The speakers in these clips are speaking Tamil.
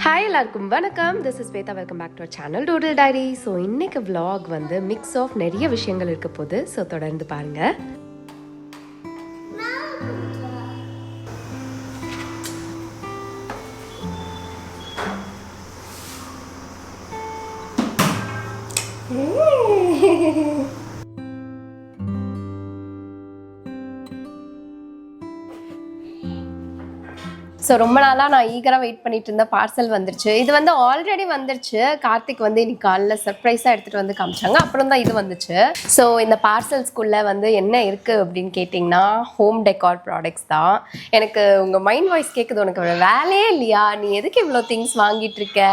ஹாய் எல்லாருக்கும் வணக்கம். This is Shweta. Welcome back to our channel doodle diary. So இன்னைக்கு vlog வந்து மிக்ஸ் ஆஃப் நிறைய விஷயங்கள் இருக்க போகுது. ஸோ தொடர்ந்து பாருங்க. ஸோ ரொம்ப நாளாக நான் ஈகராக வெயிட் பண்ணிட்டு இருந்த பார்சல் வந்துருச்சு. இது வந்து ஆல்ரெடி வந்துருச்சு. கார்த்திக் வந்து இன்னைக்கு காலையில் சர்ப்ரைஸாக எடுத்துகிட்டு வந்து காமிச்சாங்க. அப்புறம் தான் இது வந்துச்சு. ஸோ இந்த பார்சல்ஸ்குள்ளே வந்து என்ன இருக்குது அப்படின்னு கேட்டிங்கன்னா ஹோம் டெக்கார் ப்ராடக்ட்ஸ் தான். எனக்கு உங்கள் மைண்ட் வாய்ஸ் கேட்குது, உனக்கு வேலையே இல்லையா, நீ எதுக்கு இவ்வளோ திங்ஸ் வாங்கிட்டு இருக்க,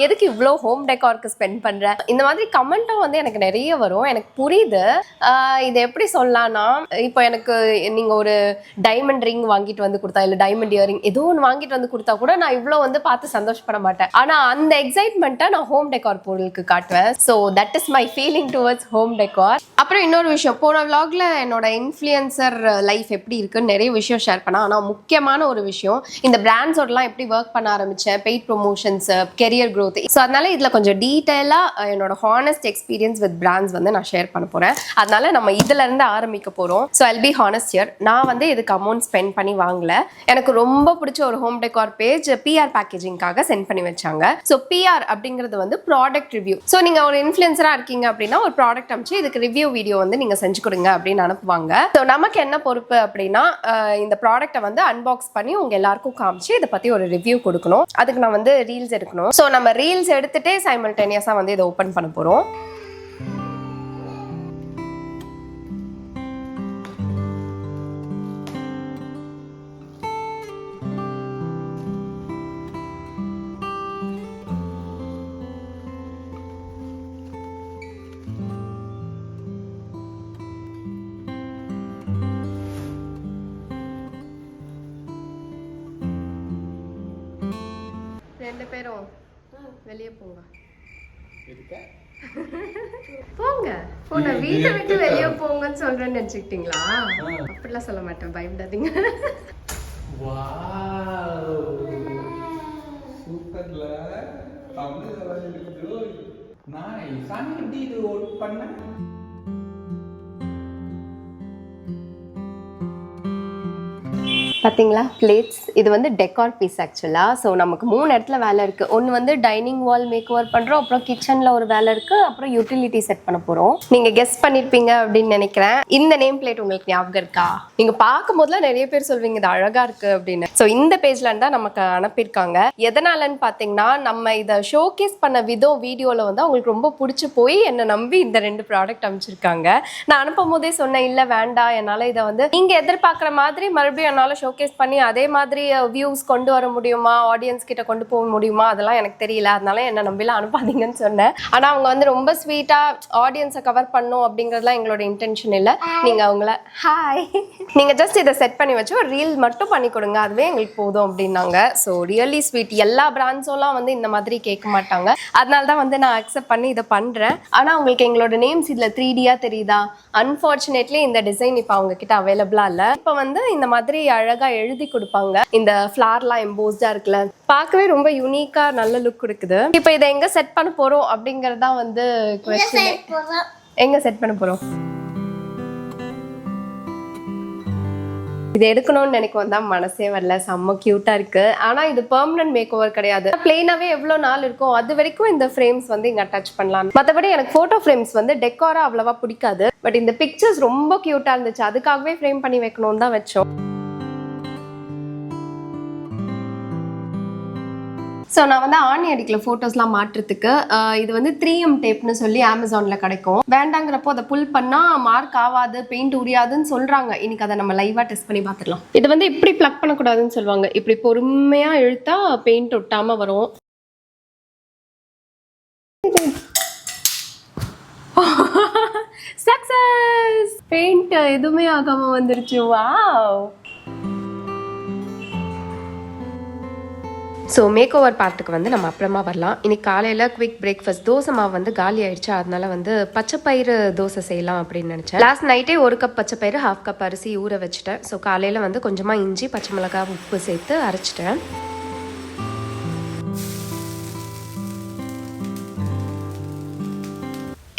எதுக்கு இவ்வளோ ஹோம் டெக்காருக்கு ஸ்பெண்ட் பண்ணுற, இந்த மாதிரி கமெண்ட்டும் வந்து எனக்கு நிறைய வரும். எனக்கு புரியுது. இதை எப்படி சொல்லலாம்னா, இப்போ எனக்கு நீங்கள் ஒரு டைமண்ட் ரிங் வாங்கிட்டு வந்து கொடுத்தா, இல்லை டைமண்ட் இயரிங் ஏதோ வாங்கிட்டு வந்து கொடுத்தா கூட நான் இவ்வளோ வந்து பார்த்து சந்தோஷப்பட மாட்டேன். ஆனால் அந்த எக்ஸைட்மெண்ட்டை நான் ஹோம் டெக்கார் பொருளுக்கு காட்டுவேன். So that is my feeling towards home decor. அப்புறம் இன்னொரு விஷயம், போன vlogல என்னோட இன்ஃப்ளூயன்சர் லைஃப் எப்படி இருக்குன்னு நிறைய விஷயம் ஷேர் பண்ணேன். ஆனால் முக்கியமான ஒரு விஷயம், இந்த பிராண்ட்ஸோடலாம் எப்படி ஒர்க் பண்ண ஆரம்பித்தேன், paid promotions, career growth. So அதனால இதில் கொஞ்சம் டீட்டெயிலாக என்னோட ஹானஸ்ட் எக்ஸ்பீரியன்ஸ் வித் பிராண்ட்ஸ் வந்து நான் ஷேர் பண்ண போகிறேன். அதனால நம்ம இதிலேருந்து ஆரம்பிக்க போகிறோம். So I'll be honest here. நான் வந்து இதுக்கு அமௌண்ட் ஸ்பெண்ட் பண்ணி வாங்கல. எனக்கு ரொம்ப பிடிச்ச ஒரு ஹோம் டெக்கார் பேஜ் பிஆர் பேக்கேஜிங்காக சென்ட் பண்ணி வச்சாங்க. ஸோ பிஆர் அப்படிங்கிறது வந்து ப்ராடக்ட் ரிவ்யூ. ஸோ நீங்கள் ஒரு இன்ஃப்ளூயன்சராக இருக்கீங்க அப்படின்னா ஒரு ப்ராடக்ட் அமைச்சு இதுக்கு ரிவ்யூ வீடியோ வந்து நீங்கள் செஞ்சு கொடுங்க அப்படின்னு அனுப்புவாங்க. ஸோ நமக்கு என்ன பொறுப்பு அப்படின்னா, இந்த ப்ராடக்ட்டை வந்து அன்பாக்ஸ் பண்ணி உங்கள் எல்லாருக்கும் காமிச்சு இதை பற்றி ஒரு ரிவ்யூ கொடுக்கணும். அதுக்கு நான் வந்து ரீல்ஸ் எடுக்கணும். ஸோ நம்ம ரீல்ஸ் எடுத்துகிட்டே சைமல்டேனியஸாக வந்து இதை ஓப்பன் பண்ண போகிறோம். ரெண்டு பேரும் வெளியே போங்க. போங்க போன வீட்டை விட்டு வெளியே போங்கன்னு சொல்றேன்னு நினைச்சுக்கிட்டீங்களா? அப்படிலாம் சொல்ல மாட்டேன், பயப்படாதீங்க. சூப்பர்ல தமிழ் இருக்குது. நான் சாமி எப்படி இது ஒர்க் பண்ணேன். பார்த்தீங்களா பிளேட்ஸ், இது வந்து டெக்கார் பீஸ் ஆக்சுவலாக. ஸோ நமக்கு 3 இடத்துல வேலை இருக்குது. ஒன்று வந்து டைனிங் வால் மேக் ஓவர் பண்ணுறோம், அப்புறம் கிச்சனில் ஒரு வேலை இருக்குது, அப்புறம் யூட்டிலிட்டி செட் பண்ண போகிறோம். நீங்கள் கெஸ் பண்ணியிருப்பீங்க அப்படின்னு நினைக்கிறேன். இந்த நேம் பிளேட் உங்களுக்கு ஞாபகம் இருக்கா? நீங்கள் பார்க்கும் போதுலாம் நிறைய பேர் சொல்வீங்க இது அழகாக இருக்குது அப்படின்னு. ஸோ இந்த பேஜ்ல இருந்தால் நமக்கு அனுப்பியிருக்காங்க. எதனாலன்னு பார்த்தீங்கன்னா, நம்ம இதை ஷோகேஸ் பண்ண விதம் வீடியோவில் வந்து அவங்களுக்கு ரொம்ப பிடிச்சி போய் என்னை நம்பி இந்த 2 ப்ராடக்ட் அமைச்சிருக்காங்க. நான் அனுப்பும் போதே சொன்னேன், இல்லை வேண்டாம், என்னால் இதை வந்து நீங்கள் எதிர்பார்க்குற மாதிரி மறுபடியும் என்னால் ஷோகேஸ் பண்ணி அதே மாதிரி வியூஸ் கொண்டு வர முடியுமா, ஆடியன்ஸ் கிட்ட கொண்டு போக முடியுமா, அதெல்லாம் எனக்கு தெரியல, அதனால என்ன நம்பிலாம் அனுப்பாதீங்கன்னு சொன்னேன். ஆனால் அவங்க வந்து ரொம்ப ஸ்வீட்டாக ஆடியன்ஸை கவர் பண்ணும் அப்படிங்கிறதுலாம் எங்களோட இன்டென்ஷன் இல்லை. நீங்கள் அவங்கள ஹாய், நீங்கள் ஜஸ்ட் இதை செட் பண்ணி வச்சு ஒரு ரீல் மட்டும் பண்ணி கொடுங்க, அதுவே எங்களுக்கு போதும் அப்படின்னாங்க. So really sweet. எல்லா பிராண்ட்ஸும் வந்து இந்த மாதிரி கேட்க மாட்டாங்க. அதனால தான் வந்து நான் அக்செப்ட் பண்ணி இதை பண்ணுறேன். ஆனால் உங்களுக்கு எங்களோட நேம்ஸ் இதில் 3Dயாக தெரியுதா? அன்ஃபார்ச்சுனேட்லி இந்த டிசைன் இப்போ அவங்க கிட்ட அவைலபிளாக இல்லை. இப்போ வந்து இந்த மாதிரி அழகாக எழுதி கொடுப்பாங்க. இந்த ஃபிளார்லாம் எம்போஸ்டா இருக்குல்ல, பார்க்கவே ரொம்ப யூனிக்கா நல்ல லுக் கொடுக்குது. இப்போ இதை எங்க செட் பண்ண போறோம் அப்படிங்கறது தான் வந்து क्वेश्चन. எங்க செட் பண்ண போறோம்? இது எடுக்கணும்னு நினைக்கும் தான் மனசே வரல. செம்ம கியூட்டா இருக்கு. ஆனா இது பெர்மனன்ட் மேக் ஓவர் கிடையாது. பிளெயினாவே எவ்வளவு நாள் இருக்கும் அது வரைக்கும் இந்த ஃப்ரேம்ஸ் வந்து இங்க அட்டாச் பண்ணலாம். மற்றபடி எனக்கு போட்டோ ஃப்ரேம்ஸ் வந்து டெக்காரா அவ்வளவா பிடிக்காது. பட் இந்த பிக்சர்ஸ் ரொம்ப கியூட்டா இருந்துச்சு, அதுக்காகவே ஃப்ரேம் பண்ணி வைக்கணும்னு தான் வச்சோம். ஸோ நான் வந்து ஆணி அடிக்கல ஃபோட்டோஸ்லாம் மாட்டுறதுக்கு. இது வந்து 3M டேப்னு சொல்லி அமேசானில் கிடைக்கும். வேண்டாங்கிறப்போ அதை புல் பண்ணால் மார்க் ஆகாது, பெயிண்ட் உரியாதுன்னு சொல்கிறாங்க. இன்னைக்கு அதை நம்ம லைவாக டெஸ்ட் பண்ணி பார்த்துடலாம். இது வந்து இப்படி ப்ளக் பண்ணக்கூடாதுன்னு சொல்லுவாங்க. இப்படி பொறுமையாக இழுத்தா பெயிண்ட் ஒட்டாமல் வரும். சக்சஸ்! பெயிண்ட் எதுவுமே ஆகாமல் வந்துருச்சு. வாவ்! ஸோ மேக் ஓவர் பார்ட்டுக்கு வந்து நம்ம அப்புறமா வரலாம். இன்னைக்கு காலையில் குவிக் பிரேக்ஃபாஸ்ட் தோசை மாவு வந்து காலி ஆயிடுச்சு. அதனால வந்து பச்சைப்பயிறு தோசை செய்யலாம் அப்படின்னு நினச்சேன். லாஸ்ட் நைட்டே 1 கப் பச்சைப்பயிறு 1/2 கப் அரிசி ஊற வச்சுட்டேன். ஸோ காலையில் வந்து கொஞ்சமாக இஞ்சி, பச்சை மிளகாய், உப்பு சேர்த்து அரைச்சிட்டேன்.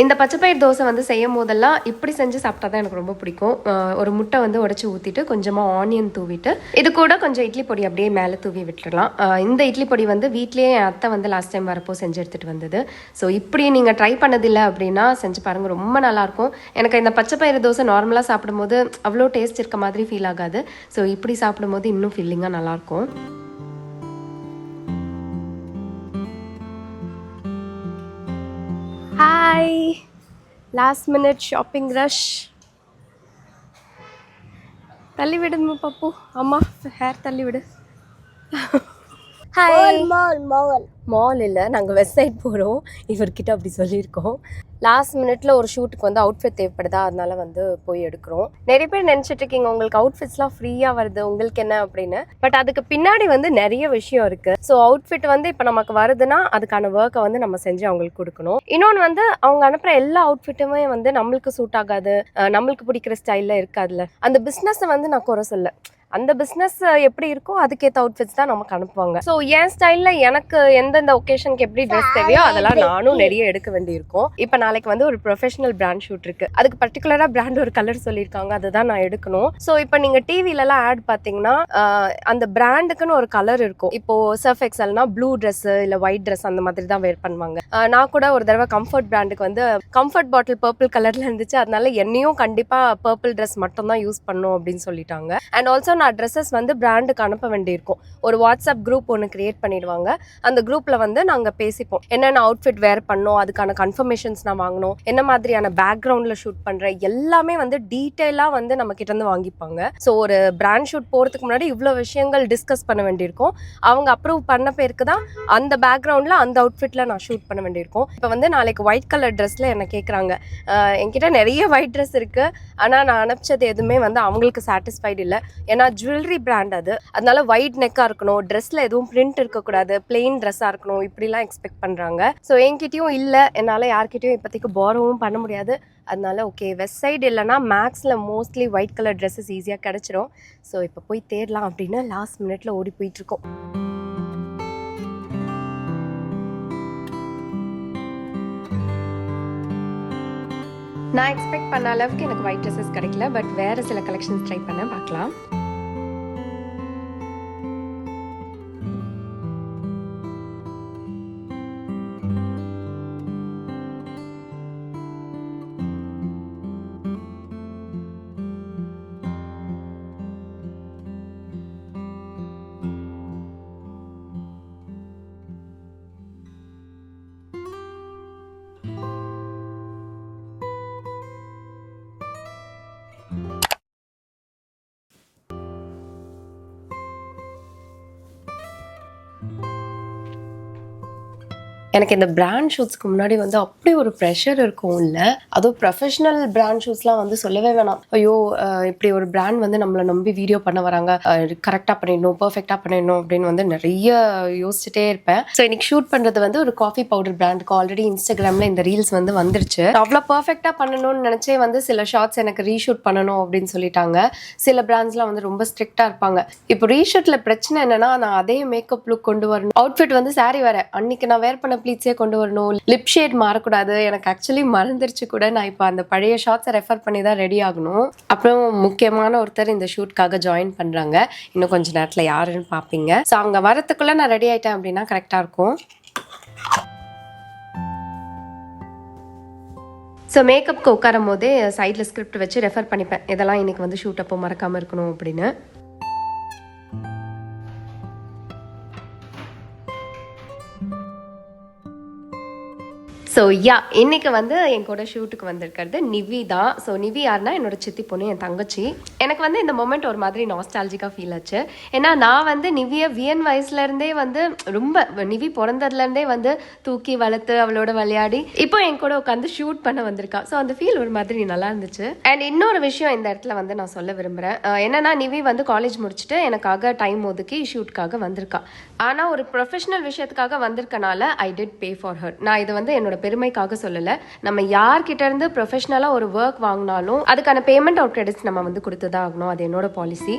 இந்த பச்சைப்பயிர் தோசை வந்து செய்யும் போதெல்லாம் இப்படி செஞ்சு சாப்பிட்டா தான் எனக்கு ரொம்ப பிடிக்கும். ஒரு முட்டை வந்து உடச்சி ஊற்றிட்டு கொஞ்சமாக ஆனியன் தூவிட்டு இது கூட கொஞ்சம் இட்லி பொடி அப்படியே மேலே தூவி விட்டுடலாம். இந்த இட்லி பொடி வந்து வீட்லேயே என் அத்தை வந்து லாஸ்ட் டைம் வரப்போ செஞ்சு எடுத்துகிட்டு வந்தது. ஸோ இப்படி நீங்கள் ட்ரை பண்ணதில்லை அப்படின்னா செஞ்சு பாருங்கள், ரொம்ப நல்லாயிருக்கும். எனக்கு இந்த பச்சைப்பயிறு தோசை நார்மலாக சாப்பிடும்போது அவ்வளோ டேஸ்ட் இருக்க மாதிரி ஃபீல் ஆகாது. ஸோ இப்படி சாப்பிடும்போது இன்னும் ஃபீலிங்காக நல்லாயிருக்கும். Hi, last minute shopping rush. தள்ளி விடுமா பாப்பு, அம்மா ஹேர் தள்ளி விடு. ஹாய், மால் இல்லை, நாங்கள் வெஸ்ட் சைட் போகிறோம். இவர்கிட்ட அப்படி சொல்லியிருக்கோம். லாஸ்ட் மினிட்ல ஒரு ஷூட்டுக்கு வந்து அவுட்ஃபிட் தேவைப்படுதா, அதனால வந்து போய் எடுக்கிறோம். நிறைய பேர் நினச்சிட்டு இருக்கீங்க உங்களுக்கு அவுட்ஃபிட்ஸ்லாம் ஃப்ரீயாக வருது உங்களுக்கு என்ன அப்படின்னு. பட் அதுக்கு பின்னாடி வந்து நிறைய விஷயம் இருக்கு. ஸோ அவுட்ஃபிட் வந்து இப்போ நமக்கு வருதுன்னா அதுக்கான ஒர்க்கை வந்து நம்ம செஞ்சு அவங்களுக்கு கொடுக்கணும். இன்னொன்று வந்து அவங்க அனுப்புகிற எல்லா அவுட்ஃபிட்டுமே வந்து நம்மளுக்கு சூட் ஆகாது, நம்மளுக்கு பிடிக்கிற ஸ்டைலில் இருக்காதுல்ல. அந்த பிஸ்னஸை வந்து நான் குறை சொல்ல, அந்த பிஸ்னஸ் எப்படி இருக்கோ அதுக்கேற்ற அவுட்ஃபிட்ஸ் தான் நமக்கு அனுப்புவாங்க. ஸோ என் ஸ்டைலில் எனக்கு எந்தெந்த ஒகேஷனுக்கு எப்படி ட்ரெஸ் தேவையோ அதெல்லாம் நானும் நிறைய எடுக்க வேண்டியிருக்கும். இப்போ நாளைக்கு வந்து ஒரு ப்ரொஃபஷனல் பிராண்ட் ஷூட் இருக்கு. அதுக்கு பர்டிகுலராக பிராண்ட் ஒரு கலர் சொல்லியிருக்காங்க, அதுதான் நான் எடுக்கணும். ஸோ இப்போ நீங்கள் டிவிலலாம் ஆட் பார்த்தீங்கன்னா அந்த பிராண்டுக்குன்னு ஒரு கலர் இருக்கும். இப்போ சர்ஃப் எக்ஸல்னா ப்ளூ ட்ரெஸ் இல்லை ஒயிட் ட்ரெஸ் அந்த மாதிரி தான் வேர் பண்ணுவாங்க. நான் கூட ஒரு தடவை கம்ஃபர்ட் பிராண்டுக்கு வந்து கம்ஃபர்ட் பாட்டில் பர்பிள் கலர்ல இருந்துச்சு, அதனால என்னையும் கண்டிப்பாக பர்பிள் ட்ரெஸ் மட்டும் தான் யூஸ் பண்ணும் அப்படின்னு சொல்லிட்டாங்க. அண்ட் ஆல்சோ நான் ட்ரெஸ்ஸஸ் வந்து பிராண்டுக்கு அனுப்ப வேண்டியிருக்கும். ஒரு வாட்ஸ்அப் குரூப் ஒன்று கிரியேட் பண்ணிடுவாங்க. அந்த குரூப்ல வந்து நாங்கள் பேசிப்போம், என்னென்ன அவுட்ஃபிட் வேர் பண்ணோம், அதுக்கான கன்ஃபர்மேஷன்ஸ் நான் வாங்கணும், என்ன மாதிரியான பேக்ரவுண்ட்ல ஷூட் பண்றேன், எல்லாமே வந்து டீட்டெயிலாக வந்து நம்ம கிட்ட இருந்து வாங்கிப்பாங்க. ஸோ ஒரு பிராண்ட் ஷூட் போறதுக்கு முன்னாடி இவ்வளோ விஷயங்கள் டிஸ்கஸ் பண்ண வேண்டியிருக்கும். அவங்க அப்ரூவ் பண்ண பேருக்கு தான் அந்த பேக்ரவுண்ட்ல அந்த அவுட்ஃபிட்ல நான் ஷூட் பண்ண வேண்டியிருக்கும். இப்போ வந்து நாளைக்கு ஒயிட் கலர் ட்ரெஸ்ல என்ன கேட்குறாங்க. என்கிட்ட நிறைய ஒயிட் ட்ரெஸ் இருக்கு, ஆனால் நான் அனுப்பிச்சது எதுவுமே வந்து அவங்களுக்கு சாட்டிஸ்ஃபைடு இல்லை. ஏன்னா ஜுவல்லரி பிராண்ட் அது, அதனால ஒயிட் நெக்காக இருக்கணும், ட்ரெஸ்ல எதுவும் பிரிண்ட் இருக்கக்கூடாது, பிளெயின் ட்ரெஸ்ஸாக இருக்கணும், இப்படிலாம் எக்ஸ்பெக்ட் பண்ணுறாங்க. ஸோ என்கிட்டயும் இல்லை, என்னால் யார்கிட்டையும் இப்போதைக்கு போரவும் பண்ண முடியாது. அதனால ஓகே, வெஸ்ட் சைடு இல்லைனா மேக்ஸில் மோஸ்ட்லி ஒயிட் கலர் ட்ரெஸ்ஸஸ் ஈஸியாக கிடச்சிரும். ஸோ இப்போ போய் தேடலாம் அப்படின்னு லாஸ்ட் மினிட்ல ஓடி போயிட்டுருக்கோம். நான் எக்ஸ்பெக்ட் பண்ண அளவுக்கு எனக்கு ஒயிட் ட்ரெஸ்ஸஸ் கிடைக்கல, பட் வேறு சில கலெக்ஷன்ஸ் ட்ரை பண்ண பார்க்கலாம். எனக்கு இந்த பிராண்ட் ஷூட்ஸ்க்கு முன்னாடி வந்து அப்படி ஒரு ப்ரெஷர் இருக்கும் இல்லை, அதுவும் ப்ரொஃபஷனல் பிராண்ட் ஷூட்ஸ்லாம் வந்து சொல்லவே வேணாம். ஐயோ இப்படி ஒரு பிராண்ட் வந்து நம்மளை நம்பி வீடியோ பண்ண வராங்க, கரெக்டாக பண்ணிடணும், பர்ஃபெக்டாக பண்ணிடணும் அப்படின்னு வந்து நிறைய யோசிச்சுட்டே இருப்பேன். ஸோ இன்னைக்கு ஷூட் பண்ணுறது வந்து ஒரு காஃபி பவுடர் பிராண்டுக்கு ஆல்ரெடி இன்ஸ்டாகிராமில் இந்த ரீல்ஸ் வந்து வந்துருச்சு. அவ்வளோ பர்ஃபெக்டாக பண்ணணும்னு நினச்சே வந்து சில ஷார்ட்ஸ் எனக்கு ரீஷூட் பண்ணணும் அப்படின்னு சொல்லிட்டாங்க. சில பிராண்ட்ஸ்லாம் வந்து ரொம்ப ஸ்ட்ரிக்டாக இருப்பாங்க. இப்போ ரீஷூட்டில் பிரச்சனை என்னன்னா, நான் அதே மேக்கப் லுக் கொண்டு வரணும், அவுட்ஃபிட் வந்து சாரி வேற, அன்னைக்கு நான் வேர் பண்ண ப்ளீட்ஸே கொண்டு வரணும், லிப் ஷேட் மாறக்கூடாது. எனக்கு ஆக்சுவலி மறந்துருச்சு கூட, நான் இப்போ அந்த பழைய ஷார்ட்ஸை ரெஃபர் பண்ணி தான் ரெடி ஆகணும். அப்புறம் முக்கியமான ஒருத்தர் இந்த ஷூட்காக ஜாயின் பண்ணுறாங்க, இன்னும் கொஞ்சம் நேரத்தில் யாருன்னு பார்ப்பீங்க. ஸோ அவங்க வரத்துக்குள்ளே நான் ரெடி ஆகிட்டேன் அப்படின்னா கரெக்டாக இருக்கும். ஸோ மேக்கப்புக்கு உட்காரும் போதே சைடில் ஸ்கிரிப்ட் வச்சு ரெஃபர் பண்ணிப்பேன், இதெல்லாம் இன்னைக்கு வந்து ஷூட் அப்போ மறக்காமல் இருக்கணும் அப்படின்னு. ஸோ இன்னைக்கு வந்து என் கூட ஷூட்டுக்கு வந்திருக்கிறது நிவி தான். ஸோ நிவி யாருன்னா என்னோட சித்தி பொண்ணு, என் தங்கச்சி. எனக்கு வந்து இந்த மொமெண்ட் ஒரு மாதிரி நாஸ்டாலஜிக்காக ஃபீல் ஆச்சு. ஏன்னா நான் வந்து நிவியை வியன் வயசுலேருந்தே வந்து ரொம்ப, நிவி பிறந்ததுலேருந்தே வந்து தூக்கி வளர்த்து அவளோட விளையாடி இப்போ என் கூட உட்காந்து ஷூட் பண்ண வந்திருக்கா. ஸோ அந்த ஃபீல் ஒரு மாதிரி நல்லா இருந்துச்சு. அண்ட் இன்னொரு விஷயம் இந்த இடத்துல வந்து நான் சொல்ல விரும்புகிறேன். என்னன்னா நிவி வந்து காலேஜ் முடிச்சுட்டு எனக்காக டைம் ஒதுக்கி ஷூட்காக வந்திருக்கா. ஆனால் ஒரு ப்ரொஃபஷனல் விஷயத்துக்காக வந்திருக்கனால I did pay for her. நான் இது வந்து என்னோட பெருமைக்காக சொல்லலை. நம்ம யார்கிட்ட இருந்து ப்ரொஃபஷனலாக ஒரு ஒர்க் வாங்கினாலும் அதுக்கான பேமெண்ட் ஆர் கிரெடிட்ஸ் நம்ம வந்து கொடுத்துதான் ஆகணும். அது என்னோட பாலிசி.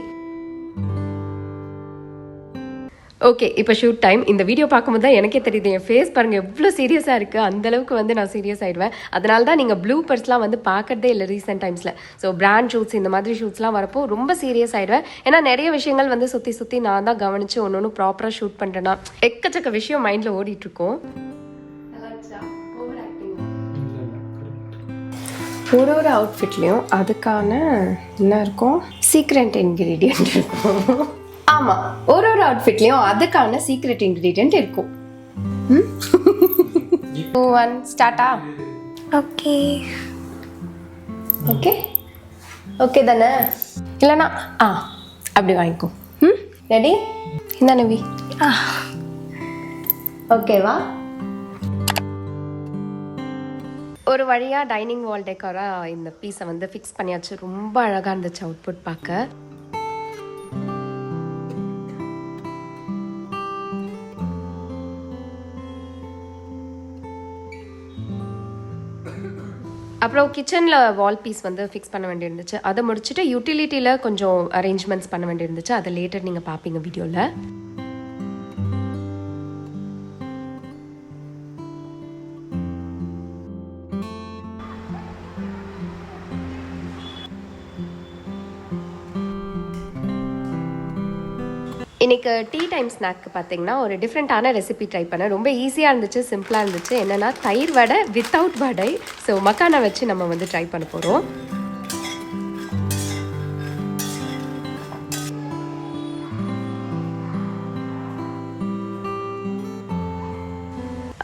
ஓகே, இப்போ ஷூட் டைம். இந்த வீடியோ பார்க்கும்போது தான் எனக்கே தெரியுது என் ஃபேஸ் பாருங்கள் எவ்வளோ சீரியஸாக இருக்குது. அந்தளவுக்கு வந்து நான் சீரியஸ் ஆகிடுவேன். அதனால தான் நீங்கள் ப்ளூபர்ஸ்லாம் வந்து பார்க்கறதே இல்லை ரீசெண்ட் டைம்ஸில். ஸோ பிராண்ட் ஷூட்ஸ் இந்த மாதிரி ஷூட்ஸ்லாம் வரப்போ ரொம்ப சீரியஸ் ஆகிடுவேன். ஏன்னா நிறைய விஷயங்கள் வந்து சுற்றி சுற்றி நான் தான் கவனித்து ஒன்று ஒன்று ப்ராப்பராக ஷூட் பண்ணுறேன்னா எக்கச்சக்க விஷயம் மைண்டில் ஓடிட்டுருக்கோம். ஒரு ஒரு அவுட்ஃபிட்லேயும் அதுக்கான என்ன இருக்கும், சீக்ரெட் இன்க்ரீடியன்ட் இருக்கும். ஆமாம், ஒரு ஒரு அவுட்ஃபிட்லேயும் அதுக்கான சீக்ரெட் இன்க்ரீடியன்ட் இருக்கும். ஒன் ஸ்டார்ட்டா? ஓகே ஓகே ஓகே தானே? இல்லைனா அப்படி வாங்கிக்கோ. ரெடி? இந்த நவி ஓகேவா? ஒரு வழியாக டைனிங் வால் டெக்கராக இந்த பீஸை வந்து ஃபிக்ஸ் பண்ணியாச்சு. ரொம்ப அழகாக இருந்துச்சு அவுட்புட் பார்க்க. அப்புறம் கிச்சனில் வால் பீஸ் வந்து ஃபிக்ஸ் பண்ண வேண்டியிருந்துச்சு. அதை முடிச்சுட்டு யூட்டிலிட்டியில் கொஞ்சம் அரேஞ்ச்மெண்ட்ஸ் பண்ண வேண்டியிருந்துச்சு. அதை லேட்டர் நீங்கள் பார்ப்பீங்க வீடியோவில். இன்றைக்கி டீ டைம் ஸ்நாக்கு பார்த்தீங்கன்னா ஒரு டிஃப்ரெண்ட்டான ரெசிபி ட்ரை பண்ணேன். ரொம்ப ஈஸியாக இருந்துச்சு, சிம்பிளாக இருந்துச்சு. என்னென்னா தயிர் வடை வித்தவுட் வடை. ஸோ மக்கானா வச்சு நம்ம வந்து ட்ரை பண்ண போகிறோம்.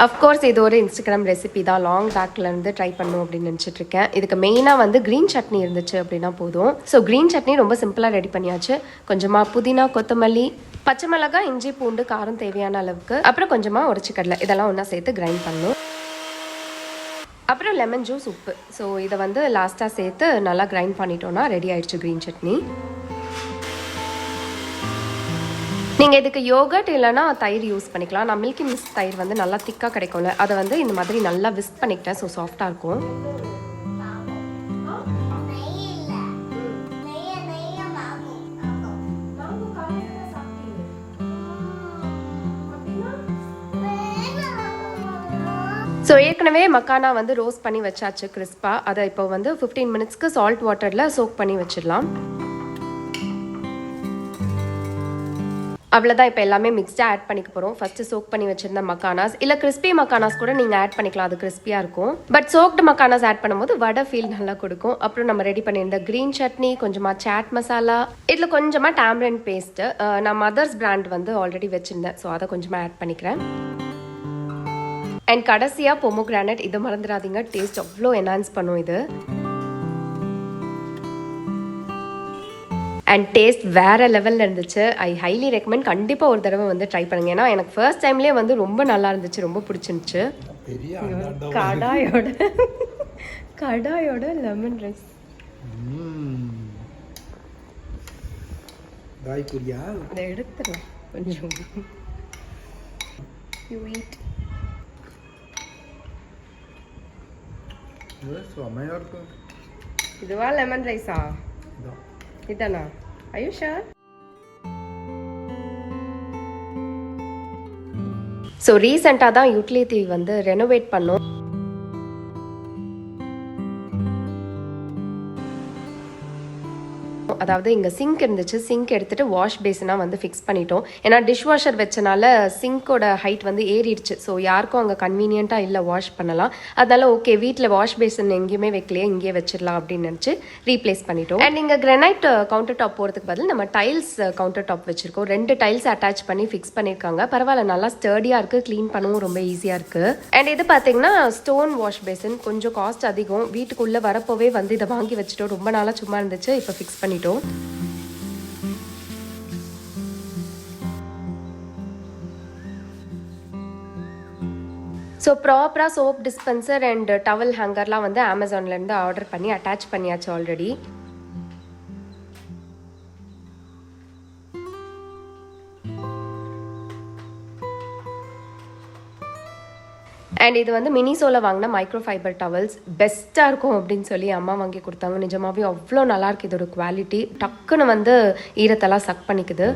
அஃப்கோர்ஸ் இது ஒரு இன்ஸ்டாகிராம் ரெசிபி தான். லாங் பேக்லேருந்து ட்ரை பண்ணும் அப்படின்னு நினச்சிட்ருக்கேன். இதுக்கு மெயினாக வந்து க்ரீன் சட்னி இருந்துச்சு அப்படின்னா போதும். ஸோ க்ரீன் சட்னி ரொம்ப சிம்பிளாக ரெடி பண்ணியாச்சு. கொஞ்சமாக புதினா, கொத்தமல்லி, பச்சை மிளகாய், இஞ்சி, பூண்டு, காரம் தேவையான அளவுக்கு, அப்புறம் கொஞ்சமாக உடச்சிக்கடலை, இதெல்லாம் ஒன்றா சேர்த்து கிரைண்ட் பண்ணணும். அப்புறம் லெமன் ஜூஸ், உப்பு. ஸோ இதை வந்து லாஸ்ட்டாக சேர்த்து நல்லா கிரைண்ட் பண்ணிட்டோன்னா ரெடி ஆயிடுச்சு க்ரீன் சட்னி. நீங்கள் இதுக்கு யோகர்ட் இல்லைனா தயிர் யூஸ் பண்ணிக்கலாம். நான் மில்கி மிஸ்ட் தயிர் வந்து நல்லா திக்காக கிடைக்கும்ல, அதை வந்து இந்த மாதிரி நல்லா விஸ்க் பண்ணிக்கிட்டேன். ஸோ சாஃப்டாக இருக்கும். ஸோ ஏற்கனவே மக்கானா வந்து ரோஸ்ட் பண்ணி வச்சாச்சு கிறிஸ்பாக. அதை இப்போ வந்து 15 மினிட்ஸ்க்கு சால்ட் வாட்டரில் சோக் பண்ணி வச்சிடலாம். அவ்வளோதான். இப்போ எல்லாமே மிக்ஸ்டாக ஆட் பண்ணிக்க போகிறோம். ஃபஸ்ட்டு சோக் பண்ணி வச்சுருந்த மக்கானாஸ், இல்லை கிறிஸ்பி மக்கானாஸ் கூட நீங்கள் ஆட் பண்ணிக்கலாம், அது கிறிஸ்பியாக இருக்கும். பட் சோக்டு மக்கானாஸ் ஆட் பண்ணும்போது வடை ஃபீல் நல்லா கொடுக்கும். அப்புறம் நம்ம ரெடி பண்ணியிருந்த க்ரீன் சட்னி, கொஞ்சமாக சாட் மசாலா, இதில் கொஞ்சமாக டேம்ரின் பேஸ்ட்டு, நான் மதர்ஸ் பிராண்ட் வந்து ஆல்ரெடி வச்சுருந்தேன். ஸோ அதை கொஞ்சமாக ஆட் பண்ணிக்கிறேன். அண்ட் கடைசியாக பொமோகிரானட், இதை மறந்துடாதீங்க, டேஸ்ட் அவ்வளோ என்ஹான்ஸ் பண்ணும் இது. அண்ட் டேஸ்ட் வேறு லெவலில் இருந்துச்சு. ஐ ஹைலி ரெக்கமெண்ட். கண்டிப்பாக ஒரு தடவை வந்து ட்ரை பண்ணுங்க. ஏன்னா எனக்கு ஃபர்ஸ்ட் டைம்லேயே வந்து ரொம்ப நல்லா இருந்துச்சு, ரொம்ப பிடிச்சிருந்துச்சு. கடாயோட லெமன் ரைஸ் இதை எடுத்துடலாம் கொஞ்சம். You eat. இதுவா லெமன் ரைஸா? இதானா? Are you sure? ஸோ ரீசெண்டாக தான் யூட்டிலிட்டி வந்து ரெனோவேட் பண்ணோம். அதாவது இங்கே சிங்க் இருந்துச்சு. சிங்க் எடுத்துகிட்டு வாஷ் பேஸனாக வந்து ஃபிக்ஸ் பண்ணிட்டோம். ஏன்னா டிஷ் வாஷர் வச்சனால சிங்க்கோட ஹைட் வந்து ஏறிடுச்சு. ஸோ யாருக்கும் அங்கே கன்வீனியண்ட்டாக இல்லை வாஷ் பண்ணலாம். அதனால ஓகே, வீட்டில் வாஷ் பேஸன் எங்கேயுமே வைக்கலையே, இங்கேயே வச்சிடலாம் அப்படின்னு நினச்சி ரீப்ளேஸ் பண்ணிட்டோம். அண்ட் இங்கே கிரானைட் கவுண்டர் டாப் போகிறதுக்கு பதில் நம்ம டைல்ஸ் கவுண்டர் டாப் வச்சுருக்கோம். 2 டைல்ஸ் அட்டாச் பண்ணி ஃபிக்ஸ் பண்ணியிருக்காங்க. பரவாயில்ல, நல்லா ஸ்டர்டியாக இருக்குது, க்ளீன் பண்ணவும் ரொம்ப ஈஸியாக இருக்குது. அண்ட் இது பார்த்தீங்கன்னா ஸ்டோன் வாஷ் பேசன். கொஞ்சம் காஸ்ட் அதிகம். வீட்டுக்குள்ளே வரப்போவே வந்து இதை வாங்கி வச்சுட்டோம். ரொம்ப நாளாக சும்மா இருந்துச்சு, இப்போ ஃபிக்ஸ் பண்ணிட்டோம். ஸோ ப்ராப்பராக சோப் டிஸ்பென்சர் அண்ட் டவல் ஹேங்கர்லாம் வந்து அமேசான்லேருந்து ஆர்டர் பண்ணி அட்டாச் பண்ணியாச்சு ஆல்ரெடி. அண்ட் இது வந்து மினிசோவில் வாங்கின மைக்ரோ ஃபைபர் டவல்ஸ். பெஸ்ட்டாக இருக்கும் அப்படின்னு சொல்லி அம்மா வாங்கி கொடுத்தாங்க. நிஜமாகவே அவ்வளோ நல்லாயிருக்கு இதோட குவாலிட்டி. டக்குன்னு வந்து ஈரத்தெல்லாம் சக் பண்ணிக்குது.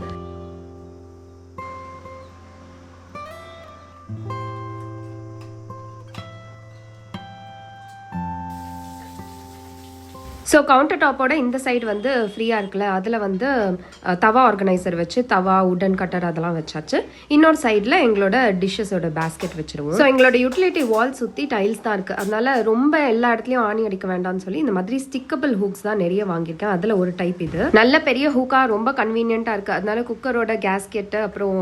ஸோ கவுண்டர் டாப்போட இந்த சைடு வந்து ஃப்ரீயாக இருக்குல்ல, அதில் வந்து தவா ஆர்கனைசர் வச்சு தவா உடன் கட்டர் அதெல்லாம் வச்சாச்சு. இன்னொரு சைடில் எங்களோட டிஷ்ஷஸோட பேஸ்கெட் வச்சுருவோம். ஸோ எங்களோட யூட்டிலிட்டி வால் சுற்றி டைல்ஸ் தான் இருக்குது. அதனால ரொம்ப எல்லா இடத்துலையும் ஆணி அடிக்க வேண்டாம்னு சொல்லி இந்த மாதிரி ஸ்டிக்கபிள் ஹூக்ஸ் தான் நிறைய வாங்கியிருக்கேன். அதில் ஒரு டைப் இது நல்ல பெரிய ஹூக்காக ரொம்ப கன்வீனியண்ட்டாக இருக்குது. அதனால குக்கரோட கேஸ்கெட்டு அப்புறம்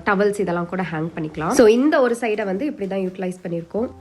டவல்ஸ் இதெல்லாம் கூட ஹேங் பண்ணிக்கலாம். ஸோ இந்த ஒரு சைடை வந்து இப்படி தான் யூட்டிலைஸ் பண்ணியிருக்கோம்.